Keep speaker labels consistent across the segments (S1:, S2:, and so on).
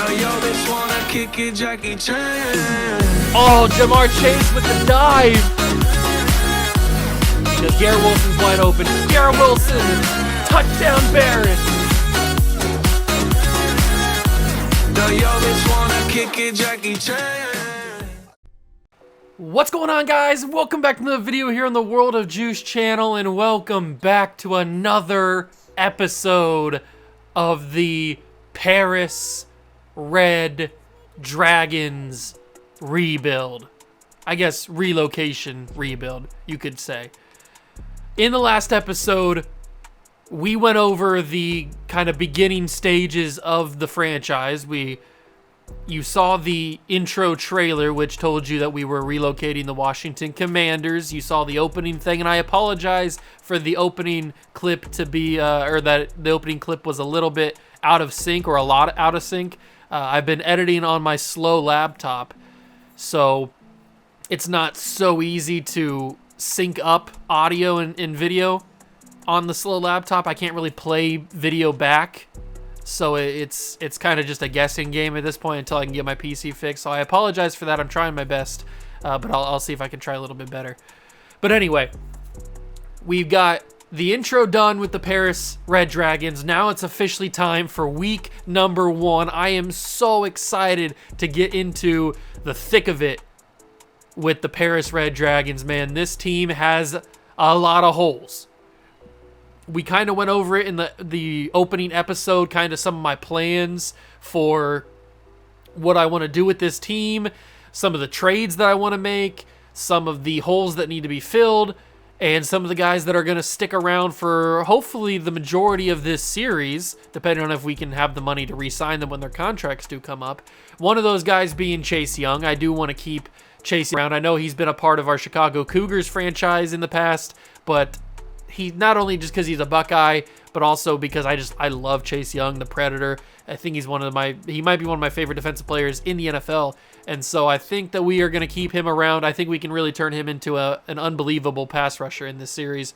S1: Oh, Jamar Chase with the dive. Because Garrett Wilson's wide open. Garrett Wilson, touchdown Bears. What's going on, guys? Welcome back to the video here on the World of Juice channel, and welcome back to another episode of the Paris Red Dragons rebuild. I guess relocation rebuild, you could say. In the last episode, we went over the kind of beginning stages of the franchise. You saw the intro trailer, which told you that we were relocating the Washington Commanders. You saw the opening thing, and I apologize for the opening clip to be, or that the opening clip was a little bit out of sync, or a lot out of sync. I've been editing on my slow laptop, so it's not so easy to sync up audio and video on the slow laptop. I can't really play video back, so it's kind of just a guessing game at this point until I can get my PC fixed. So I apologize for that. I'm trying my best, but I'll see if I can try a little bit better. But anyway, we've got the intro done with the Paris Red Dragons. Now it's officially time for week number 1. I am so excited to get into the thick of it with the Paris Red Dragons, man. This team has a lot of holes. We kind of went over it in the opening episode, kind of some of my plans for what I want to do with this team, some of the trades that I want to make, some of the holes that need to be filled, and some of the guys that are going to stick around for hopefully the majority of this series, depending on if we can have the money to re-sign them when their contracts do come up. One of those guys being Chase Young. I do want to keep Chase around. I know he's been a part of our Chicago Cougars franchise in the past, but he not only just because he's a Buckeye, but also because I love Chase Young, the Predator. I think he might be one of my favorite defensive players in the NFL, and so I think that we are going to keep him around. I think we can really turn him into an unbelievable pass rusher in this series,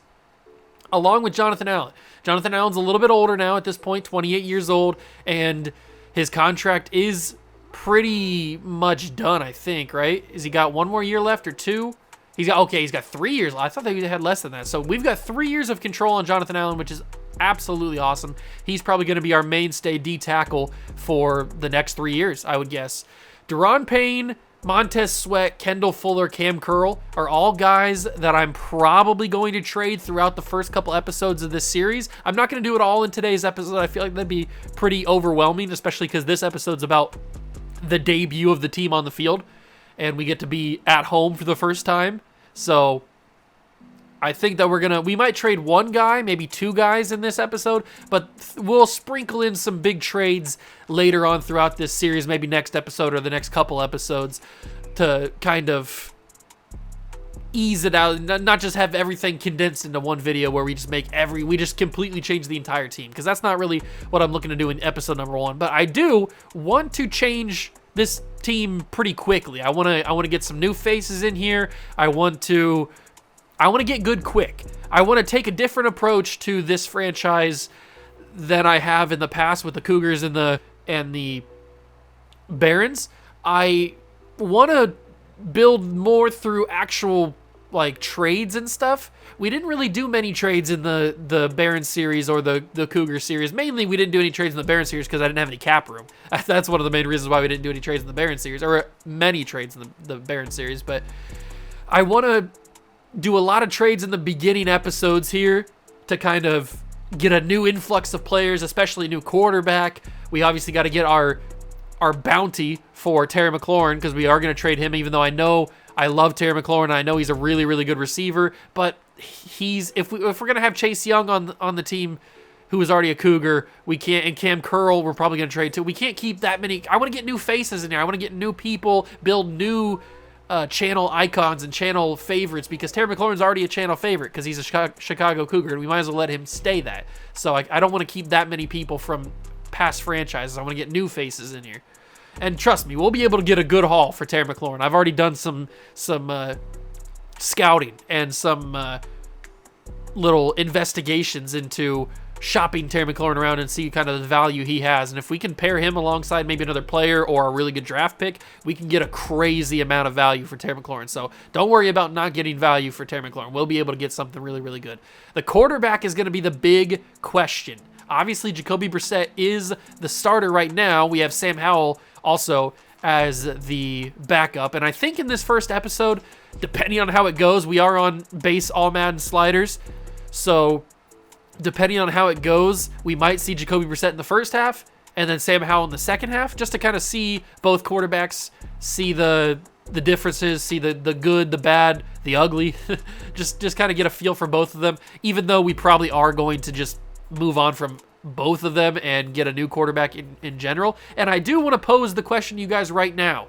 S1: along with Jonathan Allen. Jonathan Allen's a little bit older now at this point, 28 years old, and his contract is pretty much done, I think, right? Has he got one more year left or two? He's got 3 years. I thought they had less than that. So we've got 3 years of control on Jonathan Allen, which is absolutely awesome. He's probably going to be our mainstay D tackle for the next 3 years, I would guess. Deron Payne, Montez Sweat, Kendall Fuller, Cam Curl are all guys that I'm probably going to trade throughout the first couple episodes of this series. I'm not going to do it all in today's episode. I feel like that'd be pretty overwhelming, especially because this episode's about the debut of the team on the field, and we get to be at home for the first time. So I think that we might trade one guy, maybe two guys in this episode, but we'll sprinkle in some big trades later on throughout this series, maybe next episode or the next couple episodes, to kind of ease it out, not just have everything condensed into one video where we just completely change the entire team, because that's not really what I'm looking to do in episode number 1. But I do want to change this team pretty quickly. I want to get some new faces in here. I want to get good quick. I want to take a different approach to this franchise than I have in the past with the Cougars and the Barons. I want to build more through actual trades and stuff. We didn't really do many trades in the Barons series or the Cougar series. Mainly, we didn't do any trades in the Barons series because I didn't have any cap room. That's one of the main reasons why we didn't do any trades in the Barons series, or many trades in the Barons series. But I want to do a lot of trades in the beginning episodes here to kind of get a new influx of players, especially a new quarterback. We obviously got to get our bounty for Terry McLaurin, because we are going to trade him, even though I love Terry McLaurin, and I know he's a really, really good receiver, but if we're going to have Chase Young on the team, who is already a Cougar, we can't, and Cam Curl we're probably going to trade too. We can't keep that many. I want to get new faces in here. I want to get new people, build new channel icons and channel favorites, because Terry McLaurin's already a channel favorite because he's a Chicago Cougar, and we might as well let him stay that. So I don't want to keep that many people from past franchises. I want to get new faces in here. And trust me, we'll be able to get a good haul for Terry McLaurin. I've already done some scouting and some little investigations into shopping Terry McLaurin around and see kind of the value he has. And if we can pair him alongside maybe another player or a really good draft pick, we can get a crazy amount of value for Terry McLaurin. So don't worry about not getting value for Terry McLaurin. We'll be able to get something really, really good. The quarterback is going to be the big question. Obviously, Jacoby Brissett is the starter right now. We have Sam Howell also as the backup. And I think in this first episode, depending on how it goes, we are on base all Madden sliders. So depending on how it goes, we might see Jacoby Brissett in the first half and then Sam Howell in the second half, just to kind of see both quarterbacks, see the differences, see the good, the bad, the ugly, just kind of get a feel for both of them, even though we probably are going to just move on from both of them and get a new quarterback in general. And I do want to pose the question to you guys right now.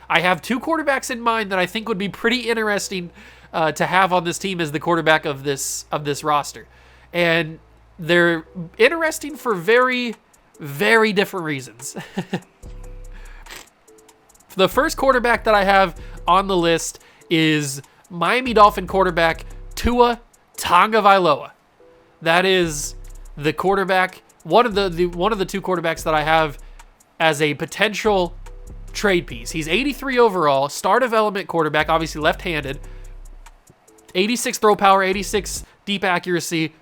S1: I have 2 quarterbacks in mind that I think would be pretty interesting to have on this team as the quarterback of this roster. And they're interesting for very, very different reasons. The first quarterback that I have on the list is Miami Dolphin quarterback Tua Tagovailoa. That is the quarterback, one of the 2 quarterbacks that I have as a potential trade piece. He's 83 overall, star development quarterback, obviously left-handed, 86 throw power, 86 deep accuracy,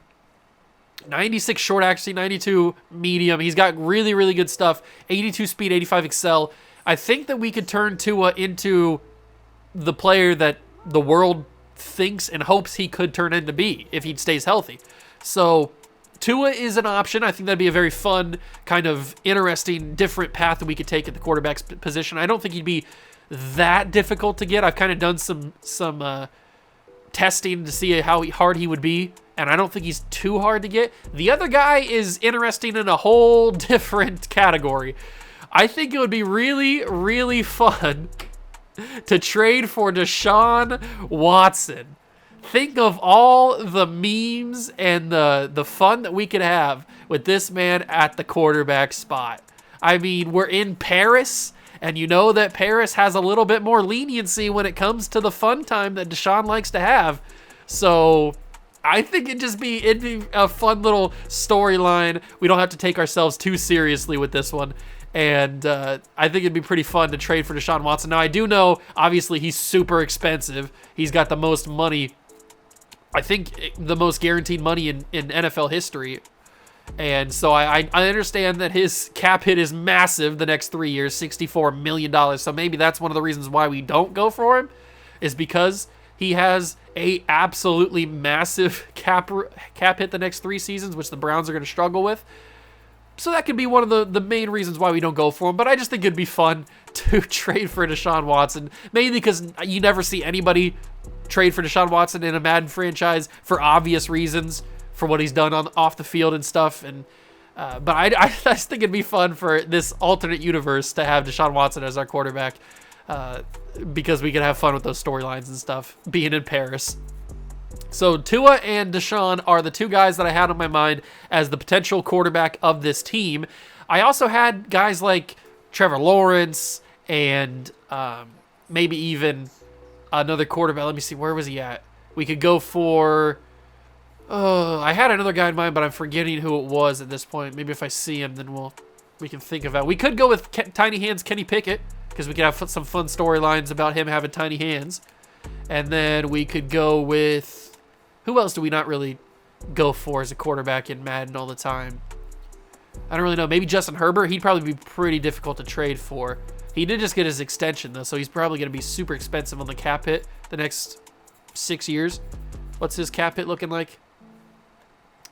S1: 96 short accuracy, 92 medium. He's got really, really good stuff. 82 speed, 85 excel. I think that we could turn Tua into the player that the world thinks and hopes he could turn into be if he stays healthy. So Tua is an option. I think that'd be a very fun, kind of interesting, different path that we could take at the quarterback's position. I don't think he'd be that difficult to get. I've kind of done some testing to see how hard he would be, and I don't think he's too hard to get. The other guy is interesting in a whole different category. I think it would be really, really fun to trade for Deshaun Watson. Think of all the memes and the fun that we could have with this man at the quarterback spot. I mean, we're in Paris, and you know that Paris has a little bit more leniency when it comes to the fun time that Deshaun likes to have. So I think it'd be a fun little storyline. We don't have to take ourselves too seriously with this one. And I think it'd be pretty fun to trade for Deshaun Watson. Now, I do know, obviously, he's super expensive. He's got the most money, I think the most guaranteed money in NFL history. And so I understand that his cap hit is massive the next 3 years, $64 million. So maybe that's one of the reasons why we don't go for him, is because he has a absolutely massive cap hit the next 3 seasons, which the Browns are going to struggle with. So that could be one of the main reasons why we don't go for him. But I just think it'd be fun to trade for Deshaun Watson, mainly because you never see anybody trade for Deshaun Watson in a Madden franchise for obvious reasons, for what he's done off the field and stuff. And but I just think it'd be fun for this alternate universe to have Deshaun Watson as our quarterback, because we could have fun with those storylines and stuff, being in Paris. So Tua and Deshaun are the 2 guys that I had on my mind as the potential quarterback of this team. I also had guys like Trevor Lawrence and maybe even another quarterback. Let me see, where was he at? We could go for... I had another guy in mind, but I'm forgetting who it was at this point. Maybe if I see him, then we can think of it. We could go with Tiny Hands Kenny Pickett, because we could have some fun storylines about him having tiny hands. And then we could go with... Who else do we not really go for as a quarterback in Madden all the time? I don't really know. Maybe Justin Herbert. He'd probably be pretty difficult to trade for. He did just get his extension, though, so he's probably going to be super expensive on the cap hit the next 6 years. What's his cap hit looking like?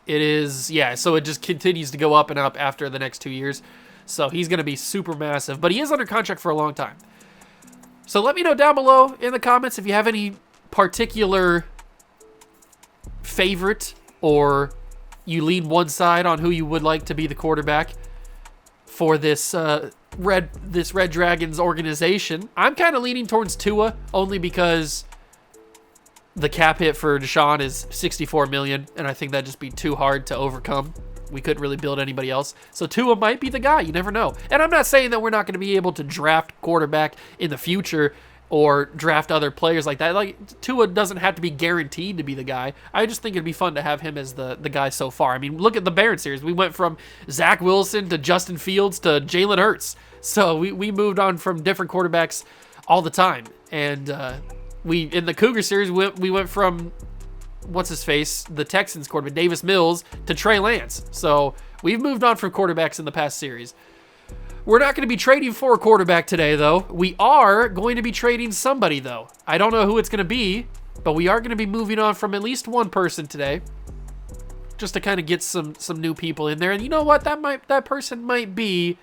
S1: It is, yeah, so it just continues to go up and up after the next 2 years. So he's going to be super massive, but he is under contract for a long time. So let me know down below in the comments if you have any particular favorite, or you lean one side on who you would like to be the quarterback for this Red Dragons organization. I'm kind of leaning towards Tua, only because the cap hit for Deshaun is $64 million, and I think that'd just be too hard to overcome. We couldn't really build anybody else. So Tua might be the guy. You never know. And I'm not saying that we're not going to be able to draft quarterback in the future or draft other players like that. Like, Tua doesn't have to be guaranteed to be the guy. I just think it'd be fun to have him as the guy so far. I mean, look at the Barron series. We went from Zach Wilson to Justin Fields to Jalen Hurts. So we moved on from different quarterbacks all the time. And in the Cougar series, we went from, what's his face, the Texans quarterback, Davis Mills, to Trey Lance. So we've moved on from quarterbacks in the past series. We're not going to be trading for a quarterback today, though. We are going to be trading somebody, though. I don't know who it's going to be, but we are going to be moving on from at least one person today, just to kind of get some new people in there. And you know what? That person might be,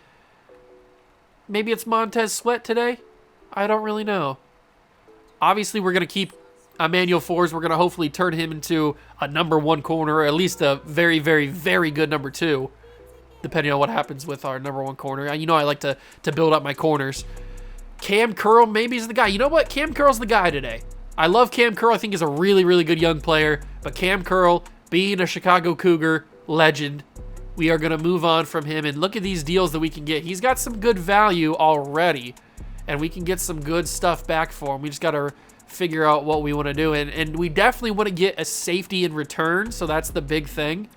S1: maybe it's Montez Sweat today. I don't really know. Obviously, we're going to keep Emmanuel Forbes. We're going to hopefully turn him into a #1 corner, or at least a very, very, very good #2. Depending on what happens with our #1 corner. You know I like to build up my corners. Cam Curl maybe is the guy. You know what? Cam Curl's the guy today. I love Cam Curl. I think he's a really, really good young player. But Cam Curl, being a Chicago Cougar legend, we are going to move on from him. And look at these deals that we can get. He's got some good value already. And we can get some good stuff back for him. We just got to figure out what we want to do. And we definitely want to get a safety in return. So that's the big thing.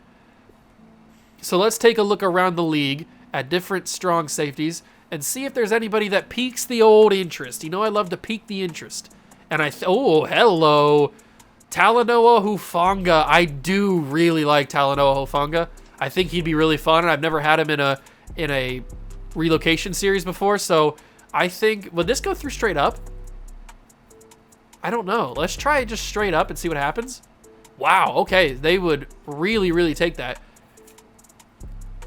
S1: So let's take a look around the league at different strong safeties and see if there's anybody that piques the old interest. You know I love to pique the interest. And oh, hello. Talanoa Hufanga. I do really like Talanoa Hufanga. I think he'd be really fun. I've never had him in a relocation series before, so I think, would this go through straight up? I don't know. Let's try it just straight up and see what happens. Wow, okay. They would really, really take that.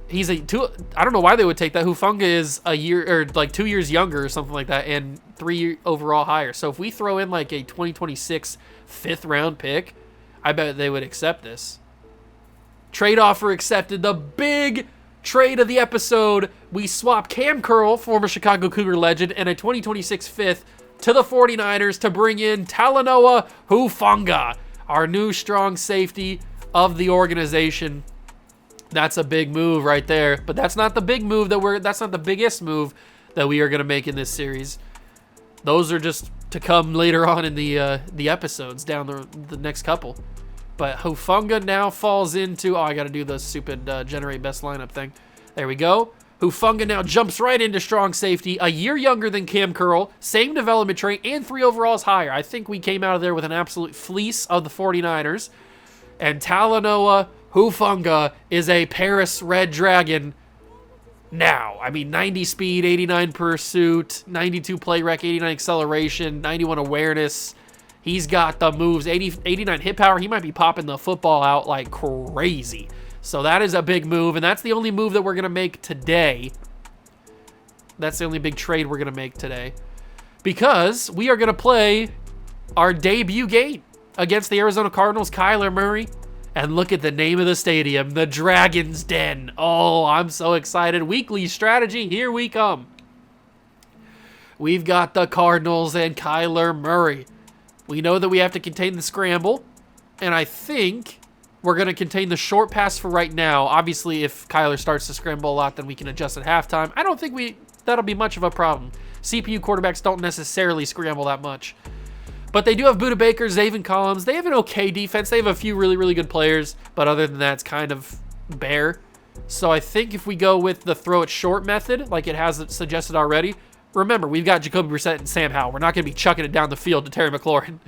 S1: He's I don't know why they would take that. Hufanga is a year or like 2 years younger or something like that, and 3 overall higher. So if we throw in like a 2026 5th round pick, I bet they would accept this. Trade offer accepted. The big trade of the episode. We swap Cam Curl, former Chicago Cougar legend, and a 2026 5th to the 49ers to bring in Talanoa Hufanga, our new strong safety of the organization. That's a big move right there, but that's not the big move that's not the biggest move that we are going to make in this series. Those are just to come later on in the episodes down the next couple. But Hufanga now falls into, I got to do the stupid generate best lineup thing. There we go. Hufanga now jumps right into strong safety, a year younger than Cam Curl, same development trait, and 3 overalls higher. I think we came out of there with an absolute fleece of the 49ers. And Talanoa Hufanga is a Paris Red Dragon now. I mean, 90 speed, 89 pursuit, 92 play rec, 89 acceleration, 91 awareness. He's got the moves, 89 hit power. He might be popping the football out like crazy. So that is a big move, and that's the only move that we're going to make today. That's the only big trade we're going to make today. Because we are going to play our debut game against the Arizona Cardinals, Kyler Murray. And look at the name of the stadium, the Dragon's Den. Oh, I'm so excited. Weekly strategy, here we come. We've got the Cardinals and Kyler Murray. We know that we have to contain the scramble, and I think we're going to contain the short pass for right now. Obviously, if Kyler starts to scramble a lot, then we can adjust at halftime. I don't think that'll be much of a problem. CPU quarterbacks don't necessarily scramble that much. But they do have Budda Baker, Zaven Collins. They have an okay defense. They have a few really, really good players. But other than that, it's kind of bare. So I think if we go with the throw it short method, like it has suggested already, remember, we've got Jacoby Brissett and Sam Howell. We're not going to be chucking it down the field to Terry McLaurin.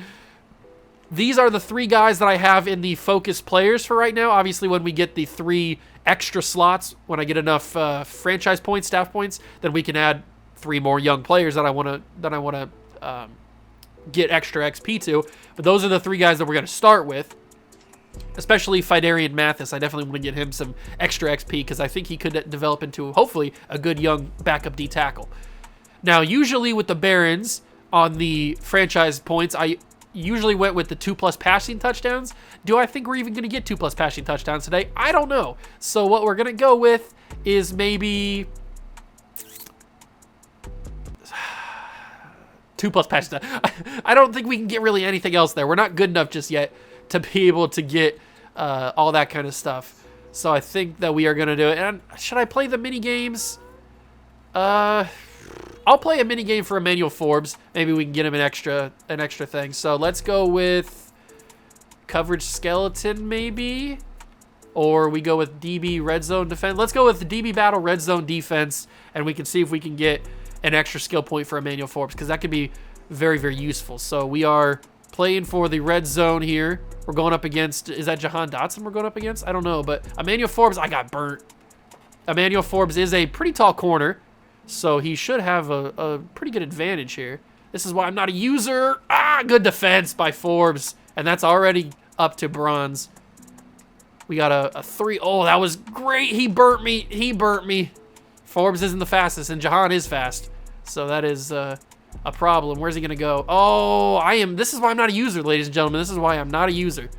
S1: These are the 3 guys that I have in the focus players for right now. Obviously, when we get the 3 extra slots, when I get enough franchise points, staff points, then we can add 3 more young players that I want to get extra XP to. But those are the 3 guys that we're going to start with. Especially Fidarian Mathis. I definitely want to get him some extra XP because I think he could develop into, hopefully, a good young backup D tackle. Now, usually with the Barons on the franchise points, I usually went with the 2+ passing touchdowns. Do I think we're even going to get 2+ passing touchdowns today? I don't know. So what we're going to go with is maybe 2+ passing touchdowns. I don't think we can get really anything else there. We're not good enough just yet to be able to get all that kind of stuff. So I think that we are going to do it. And should I play the mini games? I'll play a mini game for Emmanuel Forbes. Maybe we can get him an extra thing. So let's go with coverage skeleton, maybe, or we go with DB red zone defense. Let's go with the DB battle red zone defense, and we can see if we can get an extra skill point for Emmanuel Forbes, because that could be very, very useful. So we are playing for the red zone here. We're going up against, is that Jahan Dotson we're going up against? I don't know, but Emmanuel Forbes, I got burnt. Emmanuel Forbes is a pretty tall corner, so he should have a pretty good advantage here. This is why I'm not a user. Good defense by Forbes, and that's already up to bronze. We got a 3. Oh, that was great. He burnt me. He burnt me. Forbes isn't the fastest, and Jahan is fast, so that is a problem. Where's he going to go? Oh, this is why I'm not a user, ladies and gentlemen. This is why I'm not a user.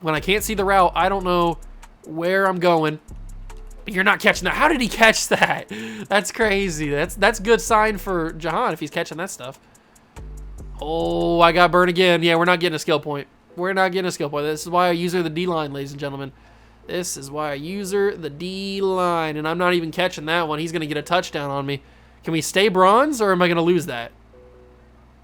S1: When I can't see the route, I don't know where I'm going. You're not catching that. How did he catch that? That's crazy. That's good sign for Jahan if he's catching that stuff. Oh, I got burned again. Yeah, we're not getting a skill point. We're not getting a skill point. This is why I user the D-line, ladies and gentlemen. This is why I user the D-line, and I'm not even catching that one. He's going to get a touchdown on me. Can we stay bronze, or am I going to lose that?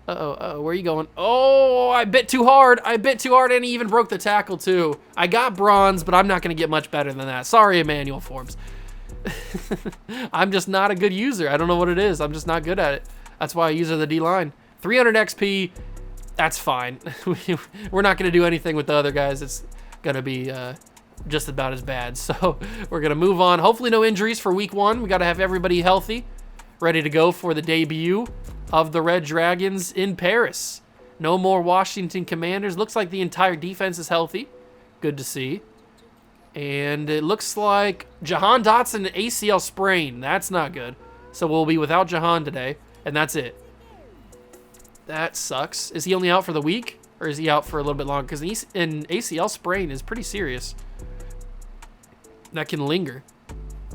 S1: Uh-oh, where are you going? Oh, I bit too hard. I bit too hard, and he even broke the tackle, too. I got bronze, but I'm not going to get much better than that. Sorry, Emmanuel Forbes. I'm just not a good user. I don't know what it is. I'm just not good at it. That's why I use the D-line. 300 XP, that's fine. We're not going to do anything with the other guys. It's going to be just about as bad. So we're going to move on. Hopefully no injuries for week 1. We got to have everybody healthy, ready to go for the debut of the Red Dragons in Paris. No more Washington Commanders. Looks like the entire defense is healthy. Good to see. And it looks like Jahan Dotson ACL sprain. That's not good. So we'll be without Jahan today, and that's it. That sucks. Is he only out for the week, or is he out for a little bit longer? Because an ACL sprain is pretty serious. That can linger.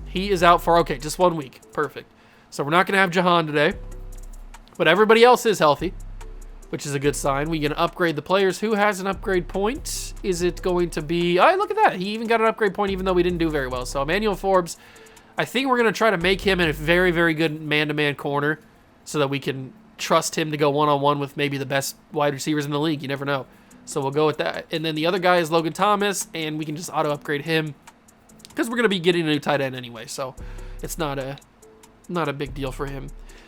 S1: He is out for, okay, just 1 week. Perfect. So we're not going to have Jahan today. But everybody else is healthy, which is a good sign. We can upgrade the players. Who has an upgrade point? Is it going to be... Oh, look at that. He even got an upgrade point even though we didn't do very well. So Emmanuel Forbes, I think we're going to try to make him a very, very good man-to-man corner so that we can trust him to go one-on-one with maybe the best wide receivers in the league. You never know. So we'll go with that. And then the other guy is Logan Thomas, and we can just auto-upgrade him because we're going to be getting a new tight end anyway. So it's not a big deal for him.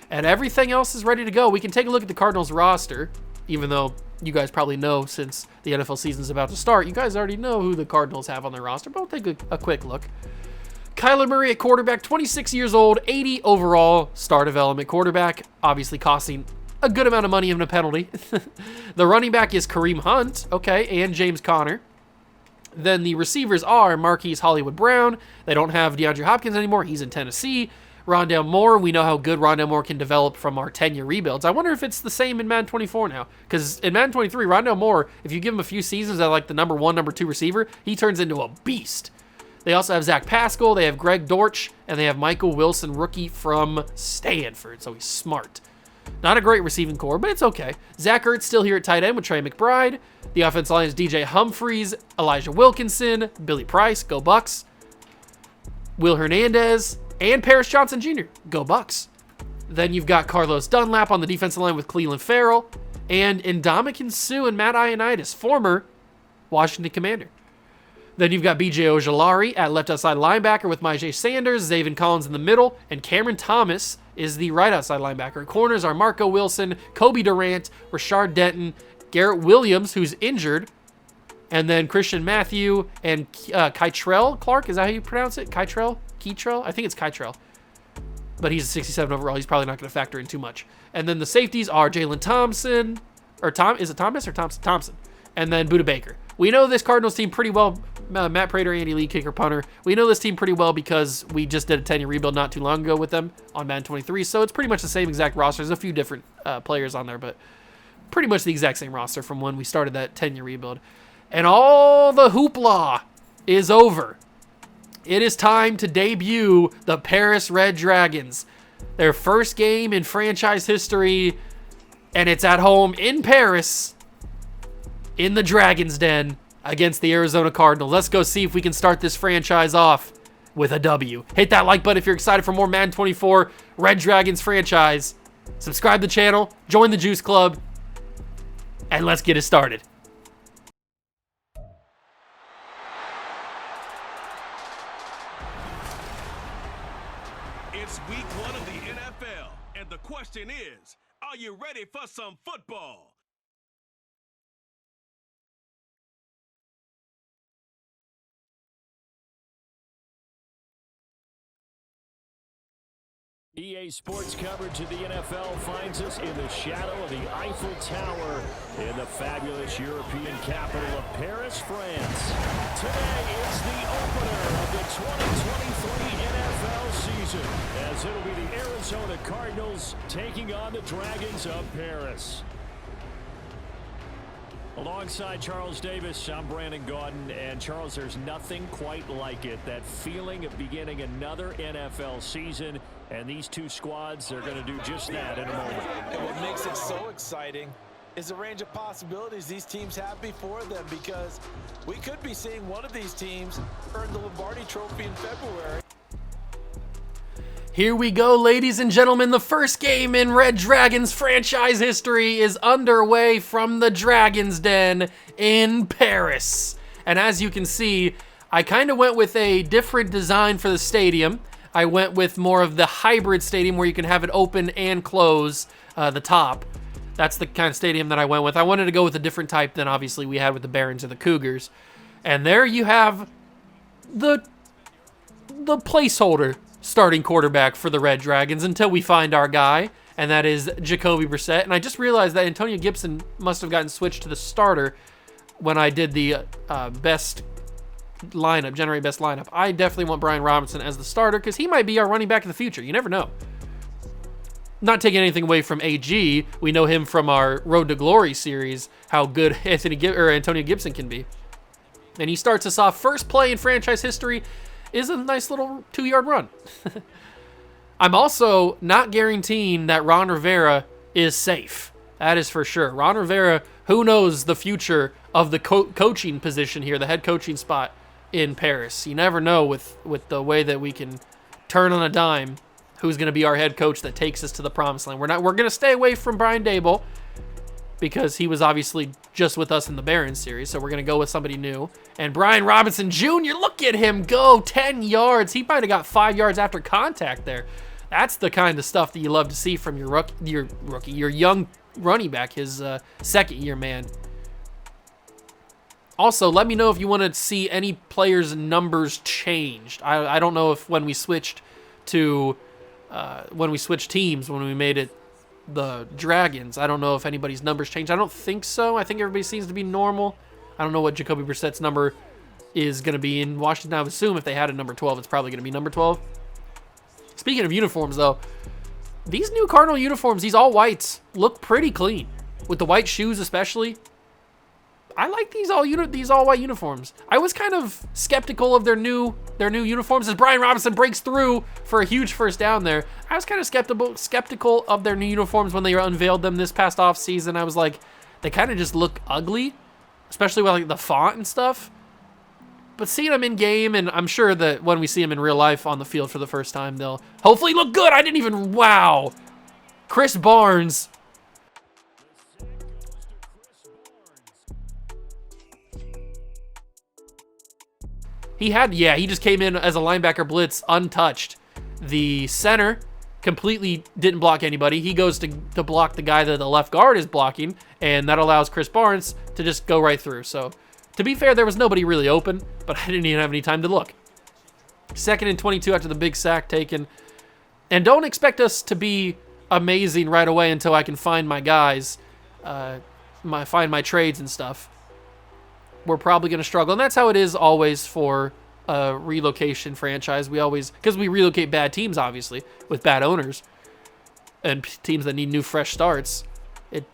S1: And everything else is ready to go. We can take a look at the Cardinals roster, even though you guys probably know since the NFL season is about to start. You guys already know who the Cardinals have on their roster, but we'll take a quick look. Kyler Murray at quarterback, 26 years old, 80 overall, star development quarterback, obviously costing a good amount of money and a penalty. The running back is Kareem Hunt, okay, and James Conner. Then the receivers are Marquise Hollywood Brown. They don't have DeAndre Hopkins anymore. He's in Tennessee. Rondale Moore, we know how good Rondale Moore can develop from our 10-year rebuilds. I wonder if it's the same in Madden 24 now. Because in Madden 23, Rondale Moore, if you give him a few seasons at like the number 1, number 2 receiver, he turns into a beast. They also have Zach Pascal, they have Greg Dortch, and they have Michael Wilson, rookie from Stanford, so he's smart. Not a great receiving core, but it's okay. Zach Ertz still here at tight end with Trey McBride. The offensive line is DJ Humphries, Elijah Wilkinson, Billy Price, go Bucks. Will Hernandez, and Paris Johnson Jr., go Bucks. Then you've got Carlos Dunlap on the defensive line with Cleveland Farrell, and Ndamukong Suh and Matt Ioannidis, former Washington Commander. Then you've got B.J. Ojulari at left outside linebacker with Myjai Sanders, Zaven Collins in the middle, and Cameron Thomas is the right outside linebacker. Corners are Marco Wilson, Kobe Durant, Rashard Denton, Garrett Williams, who's injured, and then Christian Matthew and Kytrell Clark. Is that how you pronounce it? Kytrell? I think it's Kytrell. But he's a 67 overall. He's probably not going to factor in too much. And then the safeties are Jalen Thompson, or is it Thomas or Thompson? Thompson. And then Budda Baker. We know this Cardinals team pretty well. Matt Prater, Andy Lee, kicker, punter. We know this team pretty well because we just did a 10-year rebuild not too long ago with them on Madden 23. So it's pretty much the same exact roster. There's a few different players on there, but pretty much the exact same roster from when we started that 10-year rebuild. And all the hoopla is over. It is time to debut the Paris Red Dragons. Their first game in franchise history, and it's at home in Paris in the Dragon's Den against the Arizona Cardinals. Let's go see if we can start this franchise off. with a W. Hit that like button if you're excited for more Madden 24 Red Dragons franchise. Subscribe to the channel, join the Juice Club, and let's get it started.
S2: It's week 1 of the NFL, and the question is, are you ready for some football?
S3: EA Sports coverage of the NFL finds us in the shadow of the Eiffel Tower in the fabulous European capital of Paris, France. Today is the opener of the 2023 NFL season, as it'll be the Arizona Cardinals taking on the Dragons of Paris. Alongside Charles Davis, I'm Brandon Gaudin, and Charles, there's nothing quite like it. That feeling of beginning another NFL season, and these two squads are going to do just that in a moment.
S4: And what makes it so exciting is the range of possibilities these teams have before them, because we could be seeing one of these teams earn the Lombardi Trophy in February.
S1: Here we go, ladies and gentlemen. The first game in Red Dragons franchise history is underway from the Dragon's Den in Paris. And as you can see, I kind of went with a different design for the stadium. I went with more of the hybrid stadium where you can have it open and close the top. That's the kind of stadium that I went with. I wanted to go with a different type than obviously we had with the Barons or the Cougars. And there you have the placeholder starting quarterback for the Red Dragons until we find our guy, and that is Jacoby Brissett. And I just realized that Antonio Gibson must have gotten switched to the starter when I did the best lineup, generate best lineup. I definitely want Brian Robinson as the starter because he might be our running back in the future. You never know. Not taking anything away from AG. We know him from our Road to Glory series, how good Antonio Gibson can be. And he starts us off. First play in franchise history is a nice little 2-yard run. I'm also not guaranteeing that Ron Rivera is safe. That is for sure. Ron Rivera, who knows the future of the coaching position here, the head coaching spot in Paris. You never know with the way that we can turn on a dime who's going to be our head coach that takes us to the promised land. We're going to stay away from Brian Daboll because he was obviously just with us in the Barons series, so we're going to go with somebody new. And Brian Robinson Jr., look at him go, 10 yards. He might have got 5 yards after contact there. That's the kind of stuff that you love to see from your young running back, his second-year man. Also, let me know if you want to see any players' numbers changed. I don't know if when we switched teams, when we made it the Dragons, I don't know if anybody's numbers changed. I don't think so. I think everybody seems to be normal. I don't know what Jacoby Brissett's number is going to be in Washington. I would assume if they had a number 12, it's probably going to be number 12. Speaking of uniforms, though, these new Cardinal uniforms, these all whites, look pretty clean. With the white shoes especially. I like these all white uniforms. I was kind of skeptical of their new uniforms as Brian Robinson breaks through for a huge first down there. I was kind of skeptical of their new uniforms when they unveiled them this past off season. I was like, they kind of just look ugly, especially with like the font and stuff. But seeing them in game, and I'm sure that when we see them in real life on the field for the first time, they'll hopefully look good. Wow. Chris Barnes. He just came in as a linebacker blitz untouched. The center completely didn't block anybody. He goes to block the guy that the left guard is blocking, and that allows Chris Barnes to just go right through. So, to be fair, there was nobody really open, but I didn't even have any time to look. 2nd and 22 after the big sack taken. And don't expect us to be amazing right away until I can find my guys, find my trades and stuff. We're probably going to struggle. And that's how it is always for a relocation franchise. Because we relocate bad teams, obviously, with bad owners and teams that need new, fresh starts. It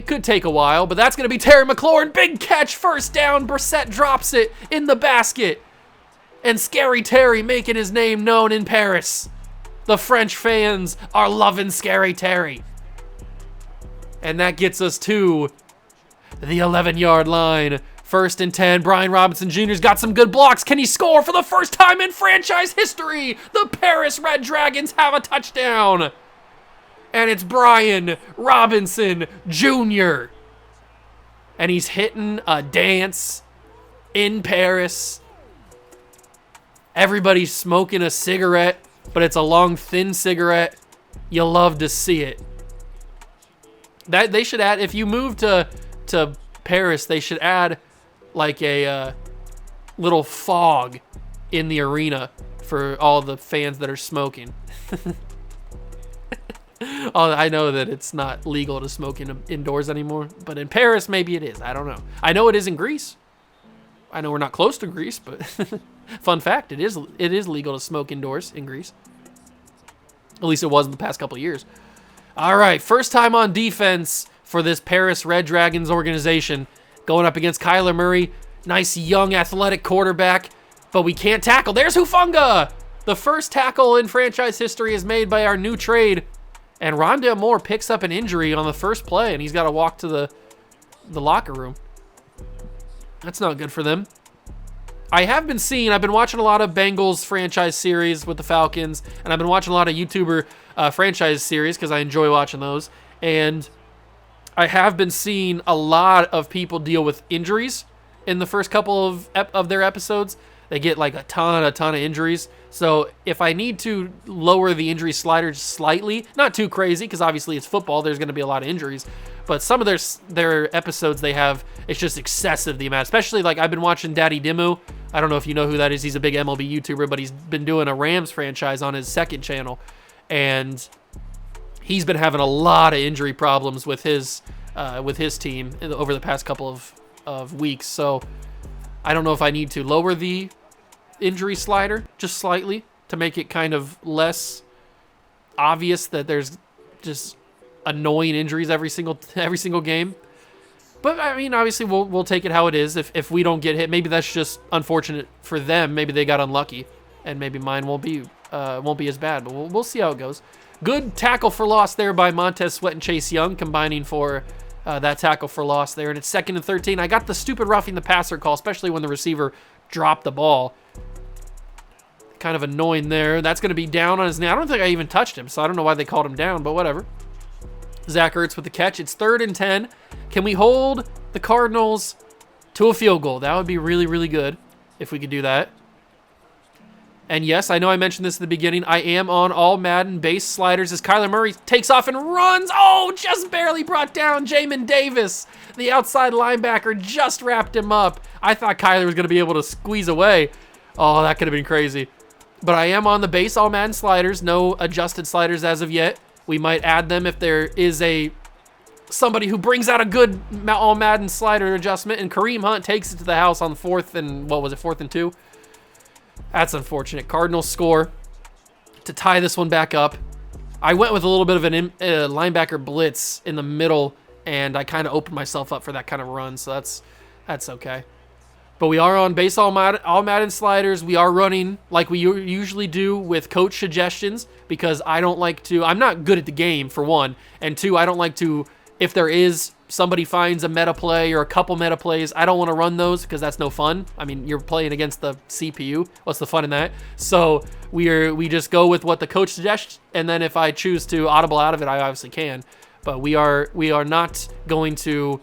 S1: could take a while, but that's going to be Terry McLaurin. Big catch, first down. Brissett drops it in the basket. And Scary Terry making his name known in Paris. The French fans are loving Scary Terry. And that gets us to the 11-yard line First and 10, Brian Robinson Jr.'s got some good blocks. Can he score for the first time in franchise history? The Paris Red Dragons have a touchdown. And it's Brian Robinson Jr. And he's hitting a dance in Paris. Everybody's smoking a cigarette, but it's a long, thin cigarette. You love to see it. That they should add, if you move to Paris, they should add like a little fog in the arena for all the fans that are smoking. Oh, I know that it's not legal to smoke indoors anymore, but in Paris, maybe it is. I don't know. I know it is in Greece. I know we're not close to Greece, but fun fact, it is legal to smoke indoors in Greece. At least it was in the past couple of years. All right, first time on defense for this Paris Red Dragons organization, going up against Kyler Murray. Nice, young, athletic quarterback, but we can't tackle. There's Hufanga! The first tackle in franchise history is made by our new trade, and Rondale Moore picks up an injury on the first play, and he's got to walk to the locker room. That's not good for them. I've been watching a lot of Bengals franchise series with the Falcons, and I've been watching a lot of YouTuber franchise series because I enjoy watching those. And I have been seeing a lot of people deal with injuries in the first couple of their episodes. They get like a ton of injuries. So if I need to lower the injury slider slightly, not too crazy, because obviously it's football, there's going to be a lot of injuries. But some of their episodes they have, it's just excessive, the amount. Especially like I've been watching Daddy Dimmu. I don't know if you know who that is. He's a big MLB YouTuber, but he's been doing a Rams franchise on his second channel. And he's been having a lot of injury problems with his team over the past couple of weeks. So I don't know if I need to lower the injury slider just slightly to make it kind of less obvious that there's just annoying injuries every single game. But I mean, obviously we'll take it how it is. If we don't get hit, maybe that's just unfortunate for them. Maybe they got unlucky, and maybe mine won't be as bad. But we'll see how it goes. Good tackle for loss there by Montez Sweat and Chase Young, combining for that tackle for loss there. And it's 2nd and 13. I got the stupid roughing the passer call, especially when the receiver dropped the ball. Kind of annoying there. That's going to be down on his knee. I don't think I even touched him, so I don't know why they called him down, but whatever. Zach Ertz with the catch. It's 3rd and 10. Can we hold the Cardinals to a field goal? That would be really, really good if we could do that. And yes, I know I mentioned this at the beginning. I am on all Madden base sliders as Kyler Murray takes off and runs. Oh, just barely brought down Jamin Davis. The outside linebacker just wrapped him up. I thought Kyler was going to be able to squeeze away. Oh, that could have been crazy. But I am on the base all Madden sliders. No adjusted sliders as of yet. We might add them if there is somebody who brings out a good all Madden slider adjustment, and Kareem Hunt takes it to the house on 4th and 2. That's unfortunate. Cardinals score to tie this one back up. I went with a little bit of a linebacker blitz in the middle, and I kind of opened myself up for that kind of run, so that's okay. But we are on base all Madden sliders. We are running like we usually do with coach suggestions, because I'm not good at the game, for one, and two, I don't like to, if there is somebody finds a meta play or a couple meta plays, I don't want to run those because that's no fun. I mean, you're playing against the CPU. What's the fun in that? So we just go with what the coach suggests, and then if I choose to audible out of it, I obviously can. But we are not going to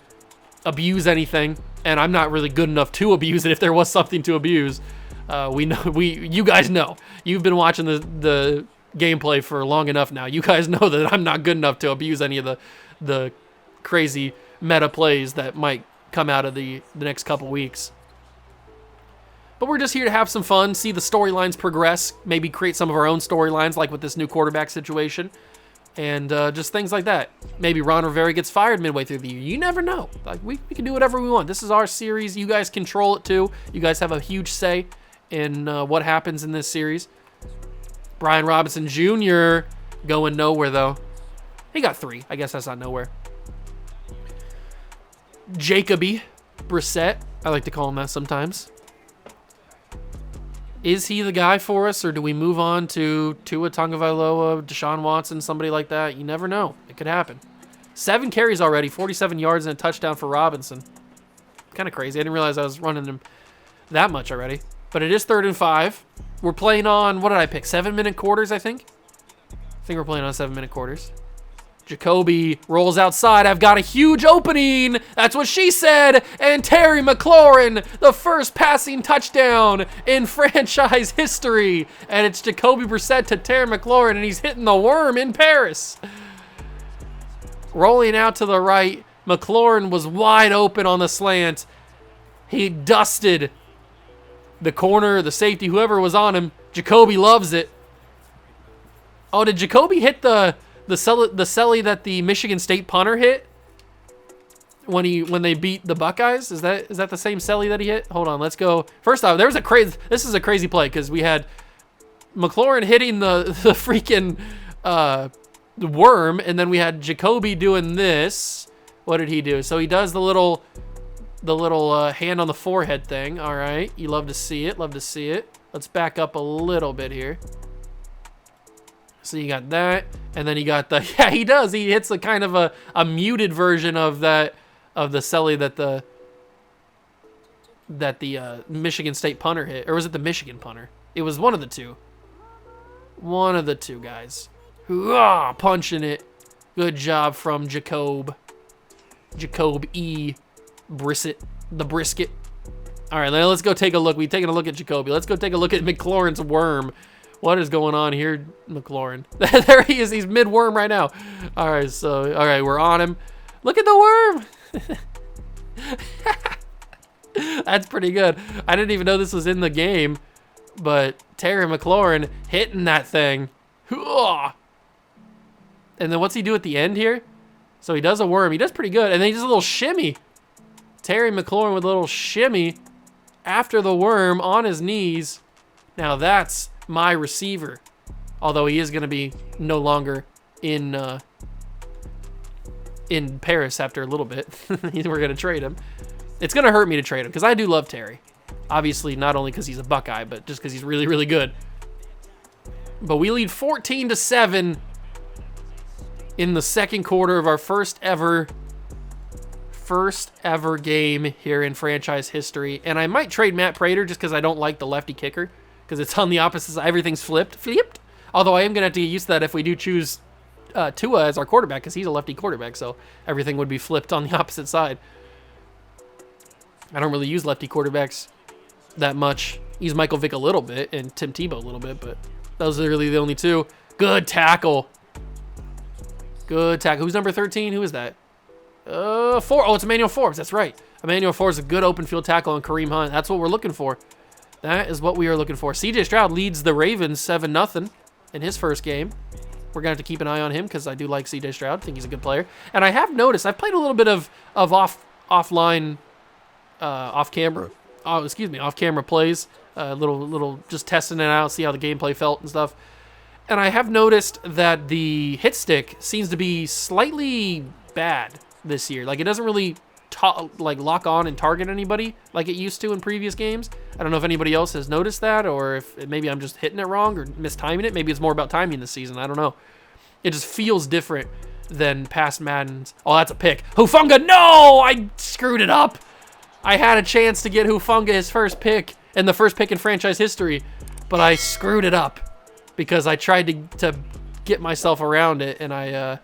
S1: abuse anything, and I'm not really good enough to abuse it if there was something to abuse. You guys know. You've been watching the gameplay for long enough now. You guys know that I'm not good enough to abuse any of the crazy meta plays that might come out of the next couple weeks. But we're just here to have some fun, see the storylines progress, maybe create some of our own storylines, like with this new quarterback situation, and just things like that. Maybe Ron Rivera gets fired midway through the year. You never know. Like we can do whatever we want. This is our series. You guys control it too. You guys have a huge say in what happens in this series. Brian Robinson Jr. going nowhere, though. He got 3. I guess that's not nowhere. Jacoby Brissett. I like to call him that sometimes. Is he the guy for us, or do we move on to Tua Tagovailoa, Deshaun Watson, somebody like that? You never know. It could happen. 7 carries already, 47 yards, and a touchdown for Robinson. Kind of crazy. I didn't realize I was running him that much already. But it is 3rd and 5. We're playing on, what did I pick? 7-minute quarters, I think. I think we're playing on 7-minute quarters. Jacoby rolls outside. I've got a huge opening. That's what she said. And Terry McLaurin, the first passing touchdown in franchise history. And it's Jacoby Brissett to Terry McLaurin, and he's hitting the worm in Paris. Rolling out to the right. McLaurin was wide open on the slant. He dusted the corner, the safety, whoever was on him. Jacoby loves it. Oh, did Jacoby hit the celly that the Michigan State punter hit when they beat the Buckeyes? Is that the same celly that he hit? Hold on, let's go. First off, this is a crazy play because we had McLaurin hitting the freaking the worm, and then we had Jacoby doing this. What did he do? So he does the little hand on the forehead thing. All right, you love to see it. Love to see it. Let's back up a little bit here. So you got that, and then you got the, yeah, he does. He hits a kind of a muted version of the celly that the Michigan State punter hit. Or was it the Michigan punter? It was one of the two. One of the two guys. Hoo-ah, punching it. Good job from Jacob E. Brissett, the brisket. All right, now let's go take a look. We've taken a look at Jacoby. Let's go take a look at McLaurin's worm. What is going on here, McLaurin? There he is. He's mid-worm right now. All right, we're on him. Look at the worm. That's pretty good. I didn't even know this was in the game, but Terry McLaurin hitting that thing. And then what's he do at the end here? So he does a worm. He does pretty good. And then he does a little shimmy. Terry McLaurin with a little shimmy after the worm on his knees. Now that's my receiver. Although he is going to be no longer in Paris after a little bit. We're going to trade him. It's going to hurt me to trade him because I do love Terry. Obviously, not only because he's a Buckeye, but just because he's really, really good. But we lead 14-7 in the second quarter of our first ever game here in franchise history. And I might trade Matt Prater just because I don't like the lefty kicker because it's on the opposite side. Everything's flipped. Although I am going to have to get used to that if we do choose Tua as our quarterback because he's a lefty quarterback, so everything would be flipped on the opposite side. I don't really use lefty quarterbacks that much. Use Michael Vick a little bit and Tim Tebow a little bit, but those are really the only two. Good tackle. Good tackle. Who's number 13? Who is that? 4. Oh, it's Emmanuel Forbes. That's right. Emmanuel Forbes, a good open field tackle on Kareem Hunt. That's what we're looking for. That is what we are looking for. CJ Stroud leads the Ravens 7-0 in his first game. We're going to have to keep an eye on him because I do like CJ Stroud. I think he's a good player. And I have noticed, I've played a little bit of off-camera plays. Little just testing it out, see how the gameplay felt and stuff. And I have noticed that the hit stick seems to be slightly bad this year. Like it doesn't really lock on and target anybody like it used to in previous games. I don't know if anybody else has noticed that or if maybe I'm just hitting it wrong or mistiming it. Maybe it's more about timing this season. I don't know. It just feels different than past Maddens. Oh, that's a pick. Hufanga, no! I screwed it up. I had a chance to get Hufanga his first pick and the first pick in franchise history, but I screwed it up because I tried to get myself around it and I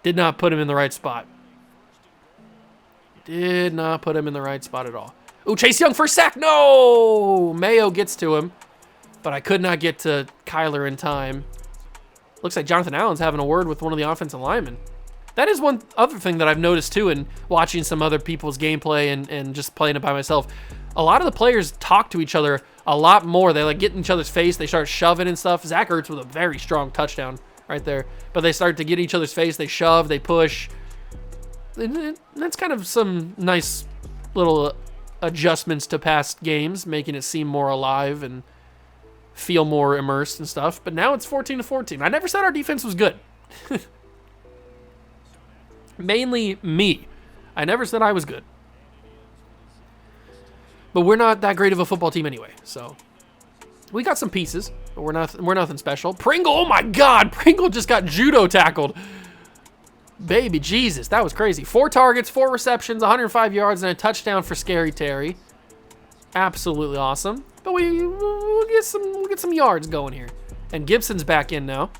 S1: did not put him in the right spot. Did not put him in the right spot at all. Ooh, Chase Young for a sack. No! Mayo gets to him, but I could not get to Kyler in time. Looks like Jonathan Allen's having a word with one of the offensive linemen. That is one other thing that I've noticed too in watching some other people's gameplay and just playing it by myself. A lot of the players talk to each other a lot more. They like get in each other's face. They start shoving and stuff. Zach Ertz with a very strong touchdown right there. But they start to get in each other's face. They shove, they push. And that's kind of some nice little adjustments to past games, making it seem more alive and feel more immersed and stuff. But now it's 14-14. I never said our defense was good. Mainly me. I never said I was good. But we're not that great of a football team anyway. So we got some pieces, but we're nothing special. Pringle, oh my God, Pringle just got judo tackled. Baby Jesus, that was crazy. 4 targets, 4 receptions, 105 yards, and a touchdown for Scary Terry. Absolutely awesome. But we'll get some yards going here. And Gibson's back in now.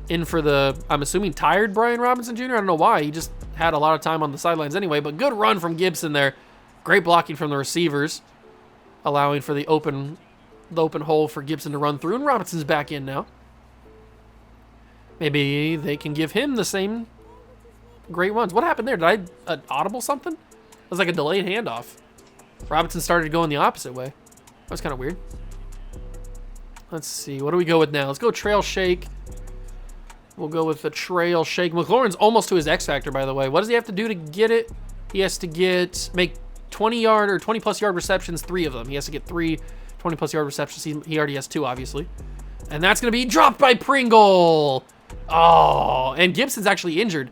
S1: In for the, I'm assuming, tired Brian Robinson Jr. I don't know why. He just had a lot of time on the sidelines anyway. But good run from Gibson there. Great blocking from the receivers, allowing for the open hole for Gibson to run through. And Robinson's back in now. Maybe they can give him the same great runs. What happened there? Did I audible something? It was like a delayed handoff. Robinson started going the opposite way. That was kind of weird. Let's see. What do we go with now? Let's go trail shake. We'll go with the trail shake. McLaurin's almost to his X factor, by the way. What does he have to do to get it? He has to make 20-yard or 20-plus yard receptions, 3 of them. He has to get 3 20-plus yard receptions. He already has 2, obviously. And that's going to be dropped by Pringle. Oh, and Gibson's actually injured.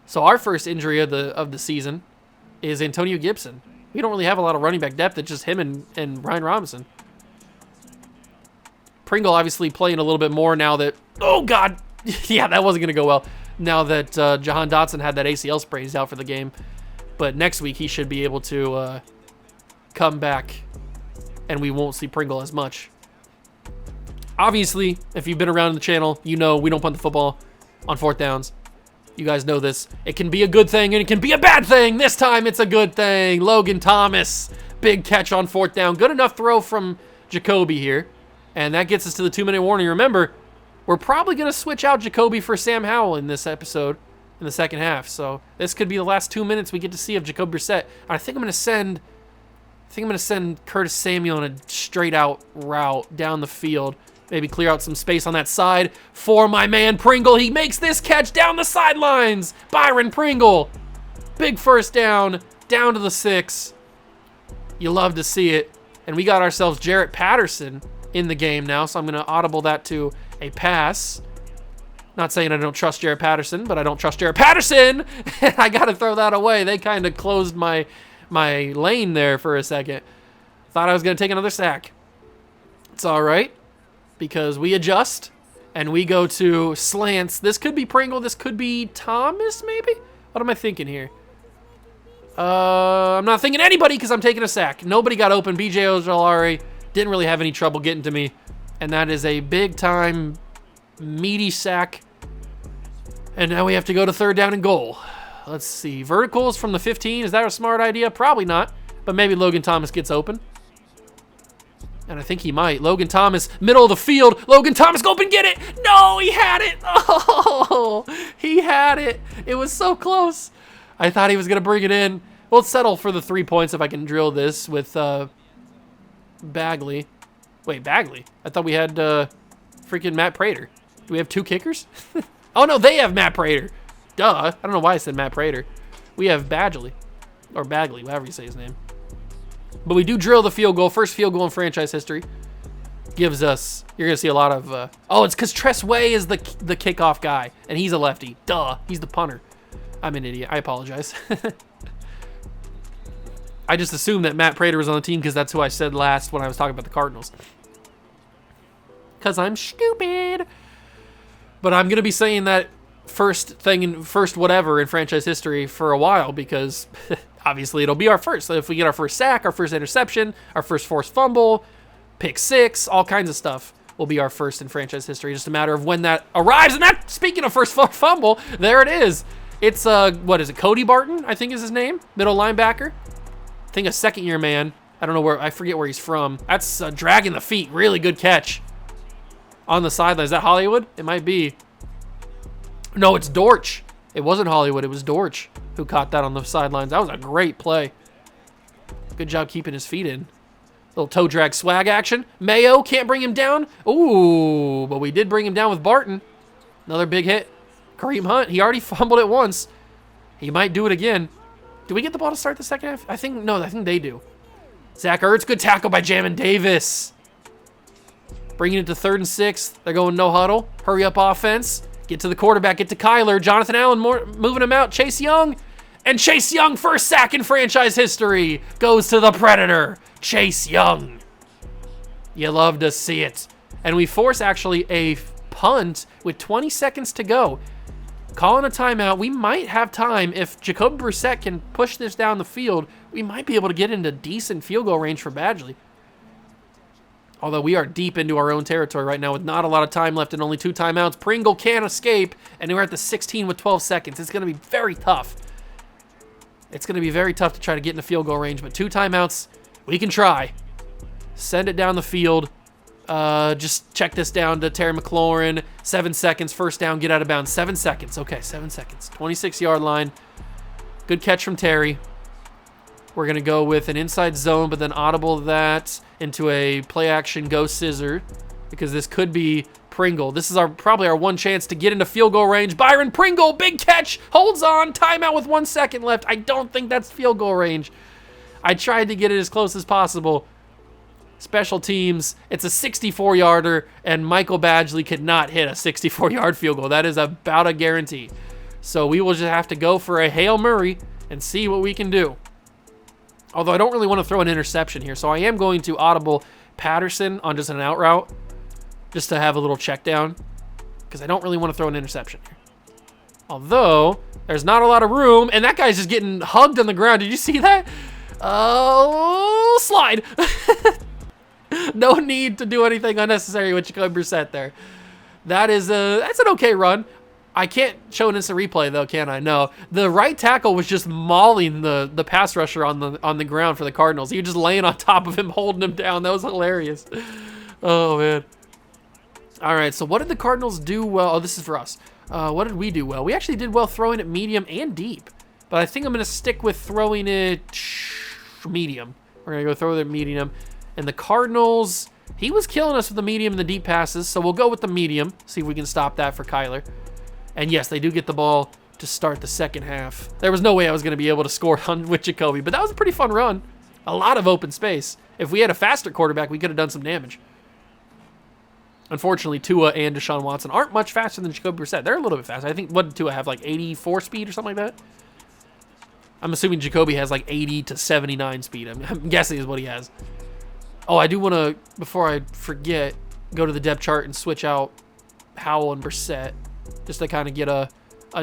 S1: So our first injury of the season is Antonio Gibson. We don't really have a lot of running back depth. It's just him and Brian Robinson. Pringle obviously playing a little bit more now that, oh God, yeah, that wasn't going to go well. Now that Jahan Dotson had that ACL sprain, he's out for the game. But next week he should be able to come back and we won't see Pringle as much. Obviously, if you've been around the channel, you know we don't punt the football on 4th downs. You guys know this. It can be a good thing and it can be a bad thing. This time it's a good thing. Logan Thomas, big catch on 4th down. Good enough throw from Jacoby here. And that gets us to the 2-minute warning. Remember, we're probably going to switch out Jacoby for Sam Howell in this episode in the second half. So this could be the last 2 minutes we get to see of Jacoby Brissett. I think I'm going to send Curtis Samuel on a straight out route down the field. Maybe clear out some space on that side for my man Pringle. He makes this catch down the sidelines. Byron Pringle. Big first down to the 6. You love to see it. And we got ourselves Jarrett Patterson in the game now, so I'm going to audible that to a pass. Not saying I don't trust Jarrett Patterson, but I don't trust Jarrett Patterson. I got to throw that away. They kind of closed my lane there for a second. Thought I was going to take another sack. It's all right, because we adjust and we go to slants. This could be Pringle. This could be Thomas, maybe? What am I thinking here? I'm not thinking anybody because I'm taking a sack. Nobody got open. BJ Ojolari didn't really have any trouble getting to me. And that is a big-time, meaty sack. And now we have to go to 3rd down and goal. Let's see. Verticals from the 15. Is that a smart idea? Probably not. But maybe Logan Thomas gets open. And I think he might. Logan Thomas, middle of the field. Logan Thomas, go up and get it. No, he had it. Oh, he had it. It was so close. I thought he was going to bring it in. We'll settle for the 3 points if I can drill this with Bagley. Wait, Bagley? I thought we had freaking Matt Prater. Do we have 2 kickers? Oh, no, they have Matt Prater. Duh. I don't know why I said Matt Prater. We have Badgley. Or Bagley, whatever you say his name. But we do drill the field goal. First field goal in franchise history. Gives us, you're going to see a lot of, oh, it's because Tress Way is the kickoff guy. And he's a lefty. Duh. He's the punter. I'm an idiot. I apologize. I just assumed that Matt Prater was on the team because that's who I said last when I was talking about the Cardinals. Because I'm stupid. But I'm going to be saying that first whatever in franchise history for a while because obviously it'll be our first. So if we get our first sack, our first interception, our first forced fumble, pick 6, all kinds of stuff will be our first in franchise history. Just a matter of when that arrives. And that, speaking of first fumble, there it is. It's, what is it, Cody Barton, I think is his name, middle linebacker. I think a second-year man. I don't know where, I forget where he's from. That's dragging the feet, really good catch. On the sideline, is that Hollywood? It might be. No, it's Dortch. It wasn't Hollywood, it was Dortch who caught that on the sidelines. That was a great play. Good job keeping his feet in. Little toe drag swag action. Mayo can't bring him down. Ooh, but we did bring him down with Barton. Another big hit. Kareem Hunt, he already fumbled it once. He might do it again. Do we get the ball to start the second half? I think they do. Zach Ertz, good tackle by Jamin Davis. Bringing it to 3rd and 6. They're going no huddle. Hurry up offense. Get to the quarterback. Get to Kyler. Jonathan Allen moving him out. Chase Young. And Chase Young, first sack in franchise history, goes to the Predator. Chase Young. You love to see it. And we force actually a punt with 20 seconds to go. calling a timeout. We might have time. If Jacoby Brissett can push this down the field, we might be able to get into decent field goal range for Badgley. Although we are deep into our own territory right now with not a lot of time left and only 2 timeouts. Pringle can't escape, and we're at the 16 with 12 seconds. It's going to be very tough. It's going to be very tough to try to get into field goal range, but 2 timeouts, we can try. Send it down the field. Just check this down to Terry McLaurin. 7 seconds, first down, get out of bounds. 7 seconds. Okay, 7 seconds. 26-yard line. Good catch from Terry. We're going to go with an inside zone, but then audible that into a play-action go scissor because this could be Pringle. This is probably our one chance to get into field goal range. Byron Pringle, big catch, holds on, timeout with 1 second left. I don't think that's field goal range. I tried to get it as close as possible. Special teams, it's a 64-yarder, and Michael Badgley could not hit a 64-yard field goal. That is about a guarantee. So we will just have to go for a Hail Murray and see what we can do. Although I don't really want to throw an interception here, so I am going to audible Patterson on just an out route, just to have a little check down, because I don't really want to throw an interception here. Although, there's not a lot of room, and that guy's just getting hugged on the ground. Did you see that? Oh, slide. No need to do anything unnecessary with Jacoby Brissett there. That's an okay run. I can't show an instant replay though, can I? No. The right tackle was just mauling the pass rusher on the ground for the Cardinals. He was just laying on top of him, holding him down. That was hilarious. Oh man. All right, so what did the Cardinals do well? Oh, this is for us. What did we do well? We actually did well throwing it medium and deep, but I think I'm going to stick with throwing it medium. We're going to go throw it medium. And the Cardinals, he was killing us with the medium and the deep passes, so we'll go with the medium, see if we can stop that for Kyler. And yes, they do get the ball to start the second half. There was no way I was going to be able to score with Jacoby, but that was a pretty fun run. A lot of open space. If we had a faster quarterback, we could have done some damage. Unfortunately, Tua and Deshaun Watson aren't much faster than Jacoby Brissett. They're a little bit faster. I think, what did Tua have, like 84 speed or something like that? I'm assuming Jacoby has like 80 to 79 speed. I'm guessing is what he has. Oh, I do want to, before I forget, go to the depth chart and switch out Howell and Brissett, just to kind of get a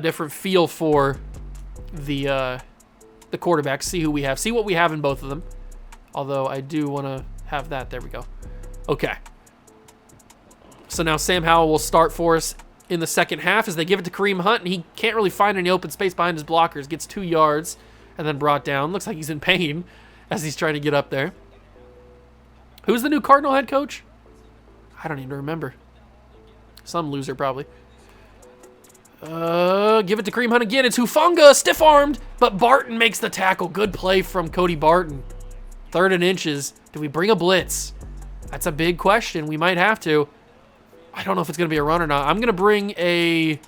S1: different feel for the quarterbacks, see who we have, see what we have in both of them. Although I do want to have that. There we go. Okay. So now Sam Howell will start for us in the second half as they give it to Kareem Hunt, and he can't really find any open space behind his blockers. Gets 2 yards and then brought down. Looks like he's in pain as he's trying to get up there. Who's the new Cardinal head coach? I don't even remember. Some loser, probably. Give it to Kareem Hunt again. It's Hufanga, stiff-armed, but Barton makes the tackle. Good play from Cody Barton. 3rd and inches. Do we bring a blitz? That's a big question. We might have to. I don't know if it's going to be a run or not. I'm going to bring a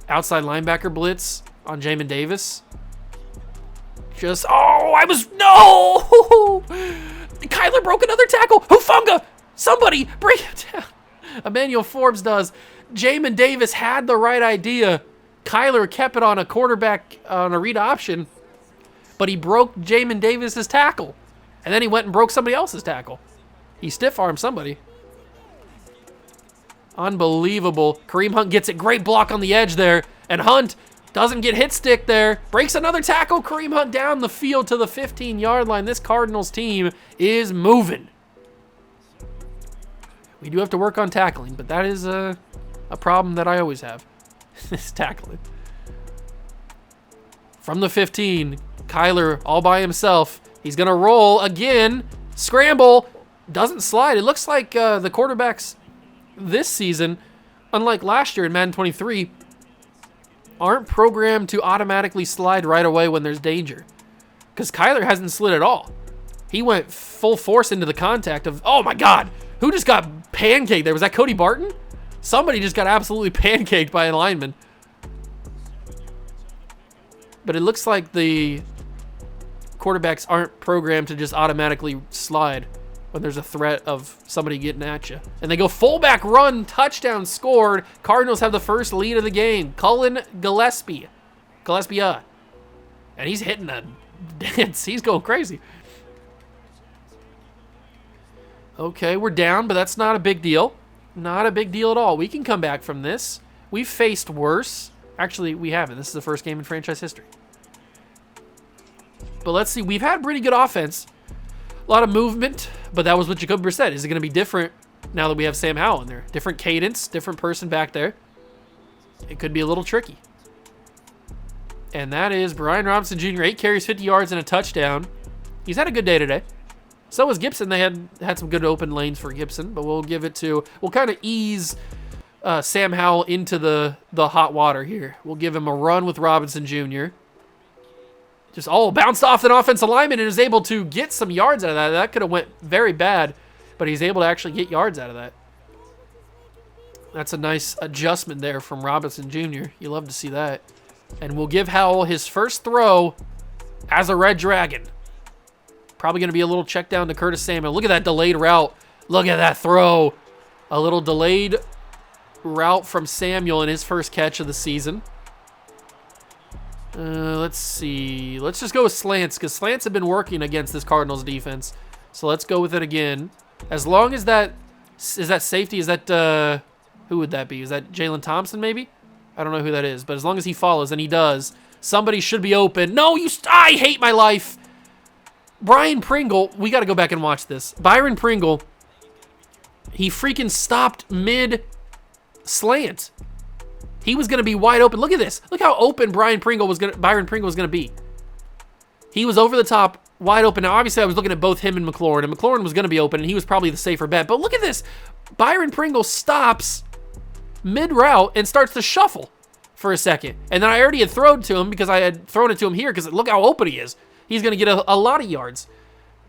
S1: outside linebacker blitz on Jamin Davis. No! Kyler broke another tackle. Hufanga! Somebody bring him down. Emmanuel Forbes does. Jamin Davis had the right idea. Kyler kept it on a quarterback on a read option, but he broke Jamin Davis's tackle. And then he went and broke somebody else's tackle. He stiff-armed somebody. Unbelievable. Kareem Hunt gets it. Great block on the edge there. And Hunt doesn't get hit stick there. Breaks another tackle. Kareem Hunt down the field to the 15-yard line. This Cardinals team is moving. We do have to work on tackling, but that is a problem that I always have. Is tackling. From the 15, Kyler all by himself. He's going to roll again. Scramble. Doesn't slide. It looks like the quarterbacks this season, unlike last year in Madden 23, aren't programmed to automatically slide right away when there's danger. Because Kyler hasn't slid at all. He went full force into the contact of, oh my God, who just got pancaked there? Was that Cody Barton? Somebody just got absolutely pancaked by a lineman. But it looks like the quarterbacks aren't programmed to just automatically slide when there's a threat of somebody getting at you. And they go fullback run, touchdown scored. Cardinals have the first lead of the game. Cullen Gillespie. And he's hitting a dance. He's going crazy. Okay, we're down, but that's not a big deal. Not a big deal at all. We can come back from this. We've faced worse. Actually, we haven't. This is the first game in franchise history. But let's see. We've had pretty good offense. A lot of movement, but that was what Jacoby Brissett. Is it going to be different now that we have Sam Howell in there? Different cadence, different person back there. It could be a little tricky. And that is Brian Robinson Jr., 8 carries, 50 yards, and a touchdown. He's had a good day today. So was Gibson. They had some good open lanes for Gibson, but we'll kind of ease Sam Howell into the hot water here. We'll give him a run with Robinson Jr. Just, bounced off an offensive lineman and is able to get some yards out of that. That could have went very bad, but he's able to actually get yards out of that. That's a nice adjustment there from Robinson Jr. You love to see that. And we'll give Howell his first throw as a Red Dragon. Probably going to be a little check down to Curtis Samuel. Look at that delayed route. Look at that throw. A little delayed route from Samuel in his first catch of the season. Let's see. Let's just go with slants because slants have been working against this Cardinals defense. So let's go with it again. As long as that is that safety, is that who would that be? Is that Jalen Thompson maybe? I don't know who that is, but as long as he follows, and he does, somebody should be open. No, I hate my life. Brian Pringle, we got to go back and watch this. Byron Pringle, he freaking stopped mid slant. He was going to be wide open. Look at this. Look how open Byron Pringle was going to be. He was over the top, wide open. Now, obviously, I was looking at both him and McLaurin, and McLaurin was going to be open, and he was probably the safer bet. But look at this. Byron Pringle stops mid-route and starts to shuffle for a second. And then I already had thrown to him because I had thrown it to him here because look how open he is. He's going to get a lot of yards.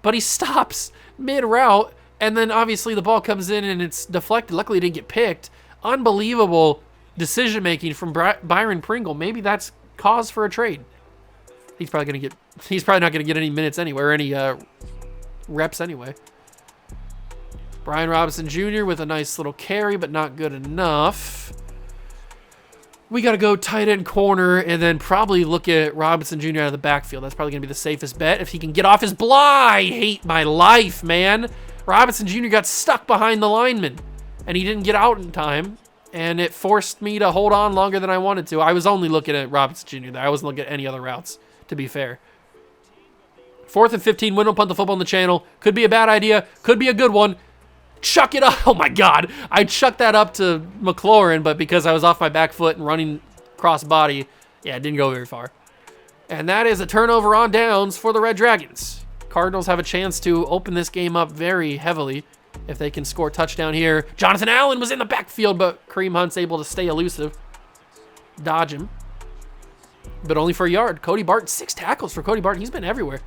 S1: But he stops mid-route, and then obviously the ball comes in and it's deflected. Luckily, it didn't get picked. Unbelievable decision-making from Byron Pringle. Maybe that's cause for a trade. He's probably not going to get any minutes anyway, or any reps anyway. Brian Robinson Jr. with a nice little carry, but not good enough. We got to go tight end corner and then probably look at Robinson Jr. out of the backfield. That's probably going to be the safest bet if he can get off his I hate my life, man. Robinson Jr. got stuck behind the lineman, and he didn't get out in time, and it forced me to hold on longer than I wanted to. I was only looking at Robinson Jr. there. I wasn't looking at any other routes, to be fair. 4th and 15, win or punt the football on the channel. Could be a bad idea. Could be a good one. Chuck it up. Oh, my God. I chucked that up to McLaurin, but because I was off my back foot and running cross body, yeah, it didn't go very far. And that is a turnover on downs for the Red Dragons. Cardinals have a chance to open this game up very heavily if they can score a touchdown here. Jonathan Allen was in the backfield, but Kareem Hunt's able to stay elusive. Dodge him. But only for a yard. Cody Barton, 6 tackles for Cody Barton. He's been everywhere.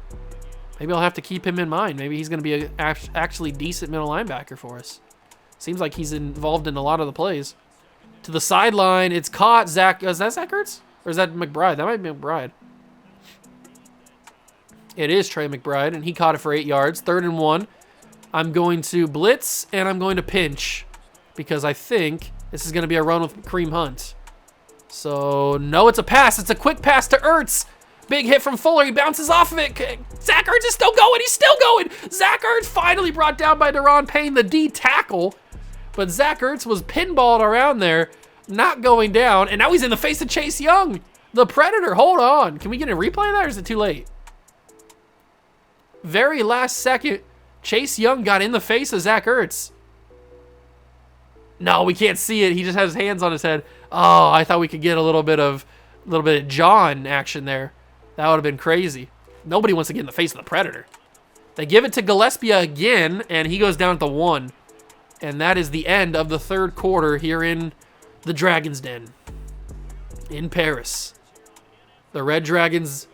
S1: Maybe I'll have to keep him in mind. Maybe he's going to be an actually decent middle linebacker for us. Seems like he's involved in a lot of the plays. To the sideline, it's caught. Is that Zach Ertz? Or is that McBride? That might be McBride. It is Trey McBride, and he caught it for 8 yards. 3rd and 1. I'm going to blitz, and I'm going to pinch because I think this is going to be a run with Kareem Hunt. So, no, it's a pass. It's a quick pass to Ertz. Big hit from Fuller. He bounces off of it. Zach Ertz is still going. He's still going. Zach Ertz finally brought down by Daron Payne, the D tackle. But Zach Ertz was pinballed around there, not going down. And now he's in the face of Chase Young, the Predator. Hold on. Can we get a replay of that, or is it too late? Very last second, Chase Young got in the face of Zach Ertz. No, we can't see it. He just has his hands on his head. Oh, I thought we could get a little bit of John action there. That would have been crazy. Nobody wants to get in the face of the Predator. They give it to Gillespie again, and he goes down at the 1. And that is the end of the 3rd quarter here in the Dragon's Den in Paris. The Red Dragons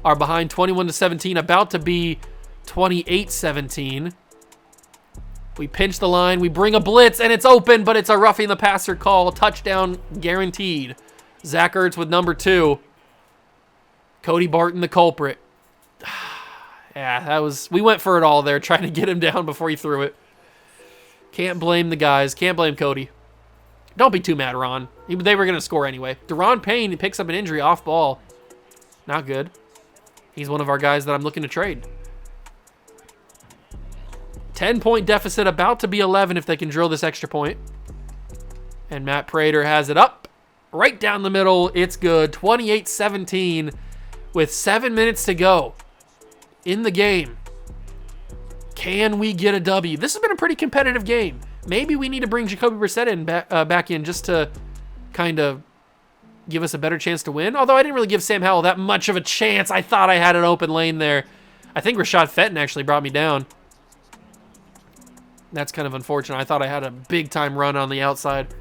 S1: are behind 21-17, about to be 28-17. We pinch the line, we bring a blitz, and it's open, but it's a roughing the passer call. Touchdown guaranteed. Zach Ertz with number 2. Cody Barton, the culprit. Yeah, we went for it all there, trying to get him down before he threw it. Can't blame the guys. Can't blame Cody. Don't be too mad, Ron. They were going to score anyway. Daron Payne picks up an injury off ball. Not good. He's one of our guys that I'm looking to trade. 10-point deficit, about to be 11 if they can drill this extra point. And Matt Prater has it up. right down the middle. It's good. 28-17 with 7 minutes to go in the game. Can we get a W? This has been a pretty competitive game. Maybe we need to bring Jacoby Brissett in back in just to kind of give us a better chance to win. Although I didn't really give Sam Howell that much of a chance. I thought I had an open lane there. I think Rashad Fenton actually brought me down. That's kind of unfortunate. I thought I had a big-time run on the outside.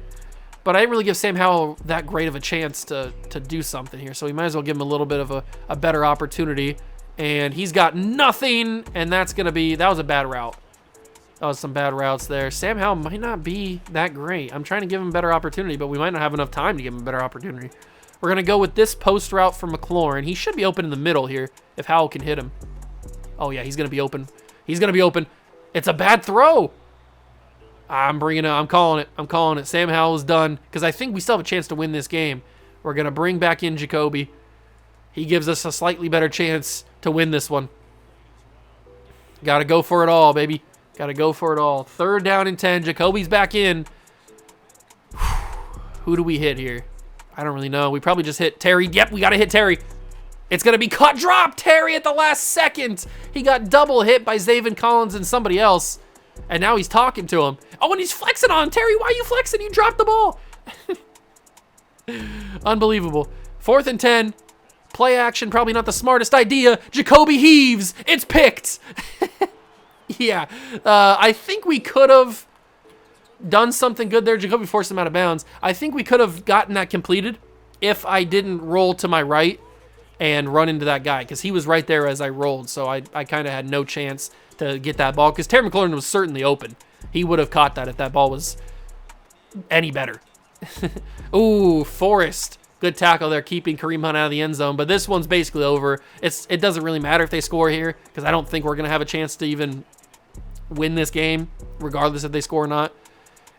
S1: But I didn't really give Sam Howell that great of a chance to do something here. So we might as well give him a little bit of a better opportunity. And he's got nothing, and that was a bad route. That was some bad routes there. Sam Howell might not be that great. I'm trying to give him a better opportunity, but we might not have enough time to give him a better opportunity. We're going to go with this post route for McLaurin. He should be open in the middle here if Howell can hit him. Oh, yeah, he's going to be open. He's going to be open. It's a bad throw. I'm bringing it. I'm calling it. I'm calling it. Sam Howell is done because I think we still have a chance to win this game. We're going to bring back in Jacoby. He gives us a slightly better chance to win this one. Got to go for it all, baby. Got to go for it all. 3rd down and 10. Jacoby's back in. Who do we hit here? I don't really know. We probably just hit Terry. Yep, we got to hit Terry. It's going to be cut drop. Terry at the last second. He got double hit by Zaven Collins and somebody else. And now he's talking to him. Oh, and he's flexing on him. Terry, why are you flexing? You dropped the ball. Unbelievable. 4th and 10. Play action, probably not the smartest idea. Jacoby heaves. It's picked. Yeah, I think we could have done something good there. Jacoby forced him out of bounds. I think we could have gotten that completed if I didn't roll to my right and run into that guy because he was right there as I rolled. So I kind of had no chance to get that ball because Terry McLaurin was certainly open. He would have caught that if that ball was any better. Ooh, Forrest. Good tackle there, keeping Kareem Hunt out of the end zone. But this one's basically over. It doesn't really matter if they score here because I don't think we're going to have a chance to even win this game, regardless if they score or not.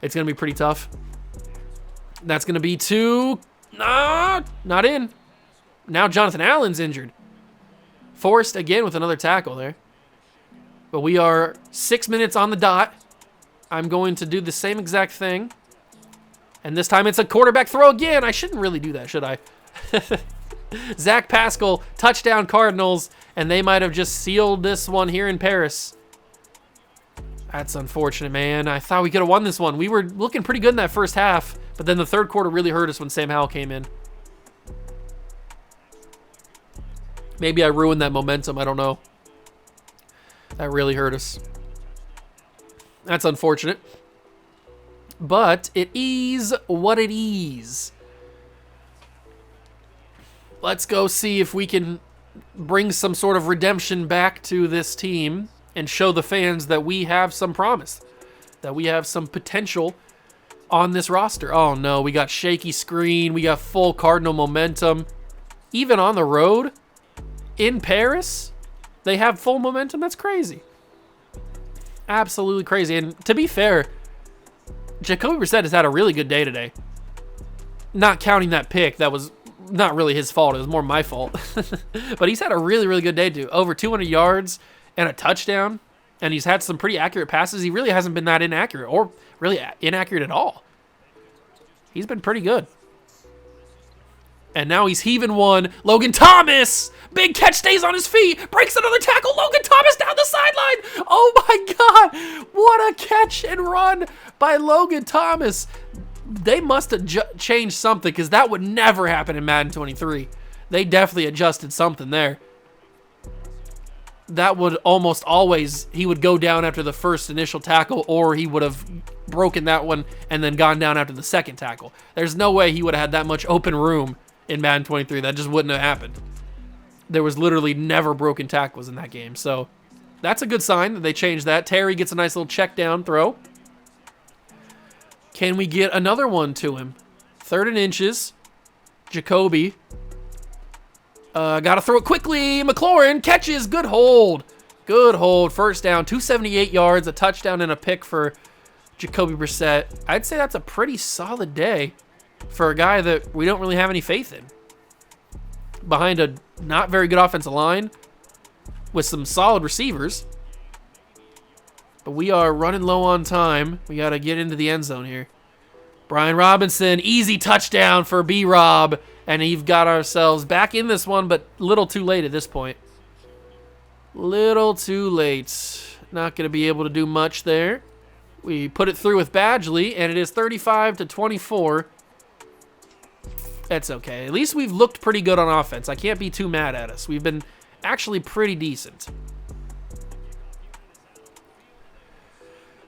S1: It's going to be pretty tough. That's going to be 2. Nah, not in. Now Jonathan Allen's injured. Forrest again with another tackle there. But we are 6 minutes on the dot. I'm going to do the same exact thing. And this time it's a quarterback throw again. I shouldn't really do that, should I? Zach Pascal, touchdown Cardinals, and they might have just sealed this one here in Paris. That's unfortunate, man. I thought we could have won this one. We were looking pretty good in that first half, but then the third quarter really hurt us when Sam Howell came in. Maybe I ruined that momentum. I don't know. That really hurt us. That's unfortunate. But it is what it is. Let's go see if we can bring some sort of redemption back to this team and show the fans that we have some promise, that we have some potential on this roster. Oh no, we got shaky screen. We got full Cardinal momentum. Even on the road in Paris, they have full momentum. That's crazy. Absolutely crazy. And to be fair, Jacoby Brissett has had a really good day today. Not counting that pick, that was not really his fault. It was more my fault. But he's had a really, really good day, too. Over 200 yards and a touchdown. And he's had some pretty accurate passes. He really hasn't been that inaccurate or really inaccurate at all. He's been pretty good. And now he's heaving one. Logan Thomas! Big catch, stays on his feet. Breaks another tackle. Logan Thomas down the sideline. Oh, my God. What a catch and run by Logan Thomas. They must have changed something because that would never happen in Madden 23. They definitely adjusted something there. That would almost always, he would go down after the first initial tackle, or he would have broken that one and then gone down after the second tackle. There's no way he would have had that much open room in Madden 23. That just wouldn't have happened. There was literally never broken tackles in that game. So that's a good sign that they changed that. Terry gets a nice little check down throw. Can we get another one to him? 3rd and inches. Jacoby. Got to throw it quickly. McLaurin catches. Good hold. Good hold. First down. 278 yards. A touchdown and a pick for Jacoby Brissett. I'd say that's a pretty solid day for a guy that we don't really have any faith in. Behind a not very good offensive line with some solid receivers. But we are running low on time. We got to get into the end zone here. Brian Robinson, easy touchdown for B-Rob. And you've got ourselves back in this one, but little too late at this point. Little too late. Not going to be able to do much there. We put it through with Badgley, and it is 35-24. That's okay. At least we've looked pretty good on offense. I can't be too mad at us. We've been actually pretty decent.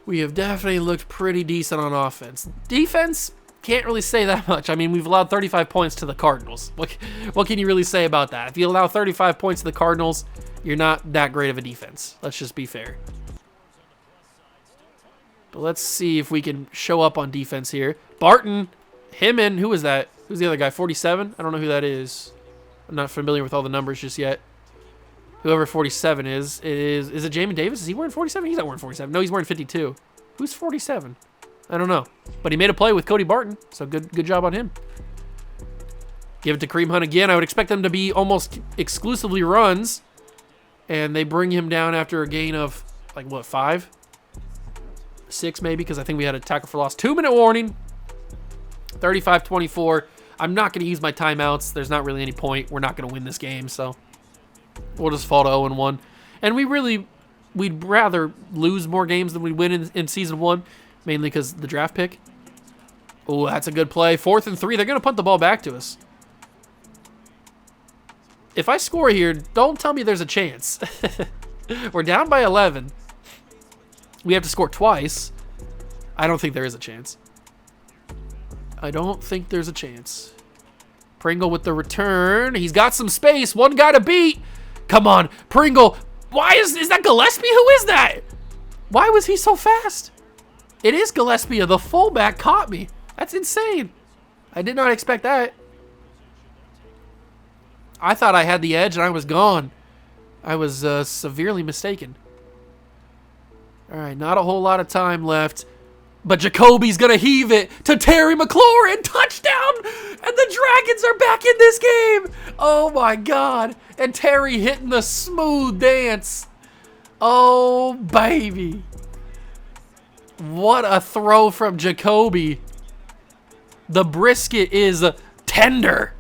S1: We have definitely looked pretty decent on offense. Defense, can't really say that much. I mean, we've allowed 35 points to the Cardinals. What can you really say about that? If you allow 35 points to the Cardinals, you're not that great of a defense. Let's just be fair. But let's see if we can show up on defense here. Barton, him and who is that? Who's the other guy? 47? I don't know who that is. I'm not familiar with all the numbers just yet. Whoever 47 is it Jamin Davis? Is he wearing 47? He's not wearing 47. No, he's wearing 52. Who's 47? I don't know. But he made a play with Cody Barton, so good job on him. Give it to Kareem Hunt again. I would expect them to be almost exclusively runs. And they bring him down after a gain of, like, what, 5? 6 maybe, because I think we had a tackle for loss. 2-minute warning. 35-24. I'm not going to use my timeouts. There's not really any point. We're not going to win this game, so we'll just fall to 0-1. And we'd rather lose more games than we win in Season 1, mainly because the draft pick. Oh, that's a good play. 4th and 3. They're going to punt the ball back to us. If I score here, don't tell me there's a chance. We're down by 11. We have to score twice. I don't think there is a chance. I don't think there's a chance. Pringle with the return. He's got some space. One guy to beat. Come on, Pringle. Why is that Gillespie? Who is that? Why was he so fast? It is Gillespie. The fullback caught me. That's insane. I did not expect that. I thought I had the edge and I was gone. I was severely mistaken. All right, not a whole lot of time left. But Jacoby's going to heave it to Terry McLaurin. Touchdown! And the Dragons are back in this game. Oh, my God. And Terry hitting the smooth dance. Oh, baby. What a throw from Jacoby. The brisket is tender.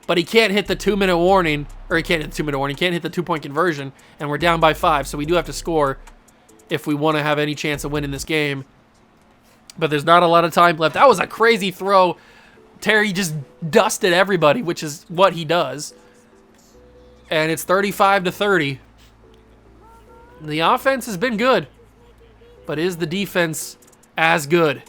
S1: But he can't hit the 2-minute warning. Or he can't hit the 2-minute warning. He can't hit the 2-point conversion. And we're down by 5. So we do have to score if we want to have any chance of winning this game. But there's not a lot of time left. That was a crazy throw. Terry just dusted everybody, which is what he does. And it's 35-30. The offense has been good. But is the defense as good?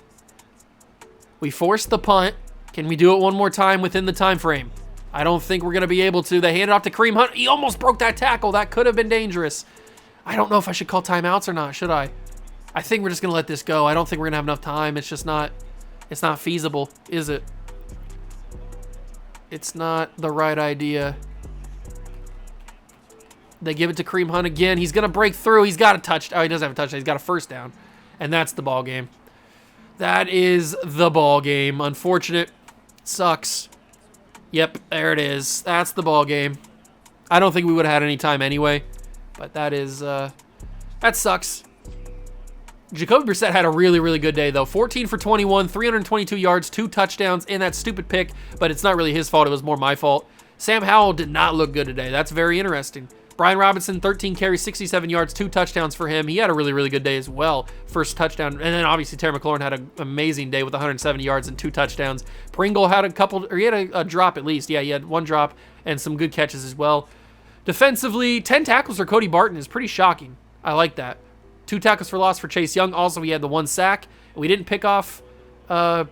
S1: We forced the punt. Can we do it one more time within the time frame? I don't think we're going to be able to. They hand it off to Kareem Hunt. He almost broke that tackle. That could have been dangerous. I don't know if I should call timeouts or not. Should I? I think we're just going to let this go. I don't think we're going to have enough time. It's just not, it's not feasible, is it? It's not the right idea. They give it to Kareem Hunt again. He's going to break through. He's got a touchdown. Oh, he doesn't have a touchdown. He's got a first down. And that's the ball game. That is the ball game. Unfortunate. Sucks. Yep, there it is. That's the ball game. I don't think we would have had any time anyway. But that is, that sucks. Jacoby Brissett had a really, really good day, though. 14 for 21, 322 yards, 2 touchdowns, and that stupid pick, but it's not really his fault. It was more my fault. Sam Howell did not look good today. That's very interesting. Brian Robinson, 13 carries, 67 yards, 2 touchdowns for him. He had a really, really good day as well. First touchdown. And then obviously Terry McLaurin had an amazing day with 170 yards and 2 touchdowns. Pringle had he had a drop at least. Yeah, he had 1 drop and some good catches as well. Defensively, 10 tackles for Cody Barton is pretty shocking. I like that. 2 tackles for loss for Chase Young. Also, he had the 1 sack. We didn't pick off Kyler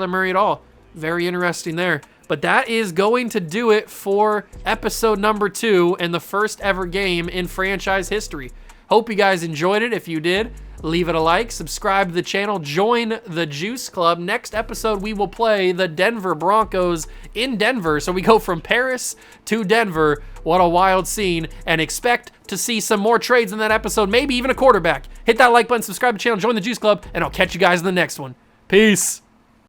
S1: Murray at all. Very interesting there. But that is going to do it for episode number 2 and the first ever game in franchise history. Hope you guys enjoyed it. If you did, leave it a like, subscribe to the channel, join the Juice Club. Next episode, we will play the Denver Broncos in Denver. So we go from Paris to Denver. What a wild scene. And expect to see some more trades in that episode, maybe even a quarterback. Hit that like button, subscribe to the channel, join the Juice Club, and I'll catch you guys in the next one. Peace.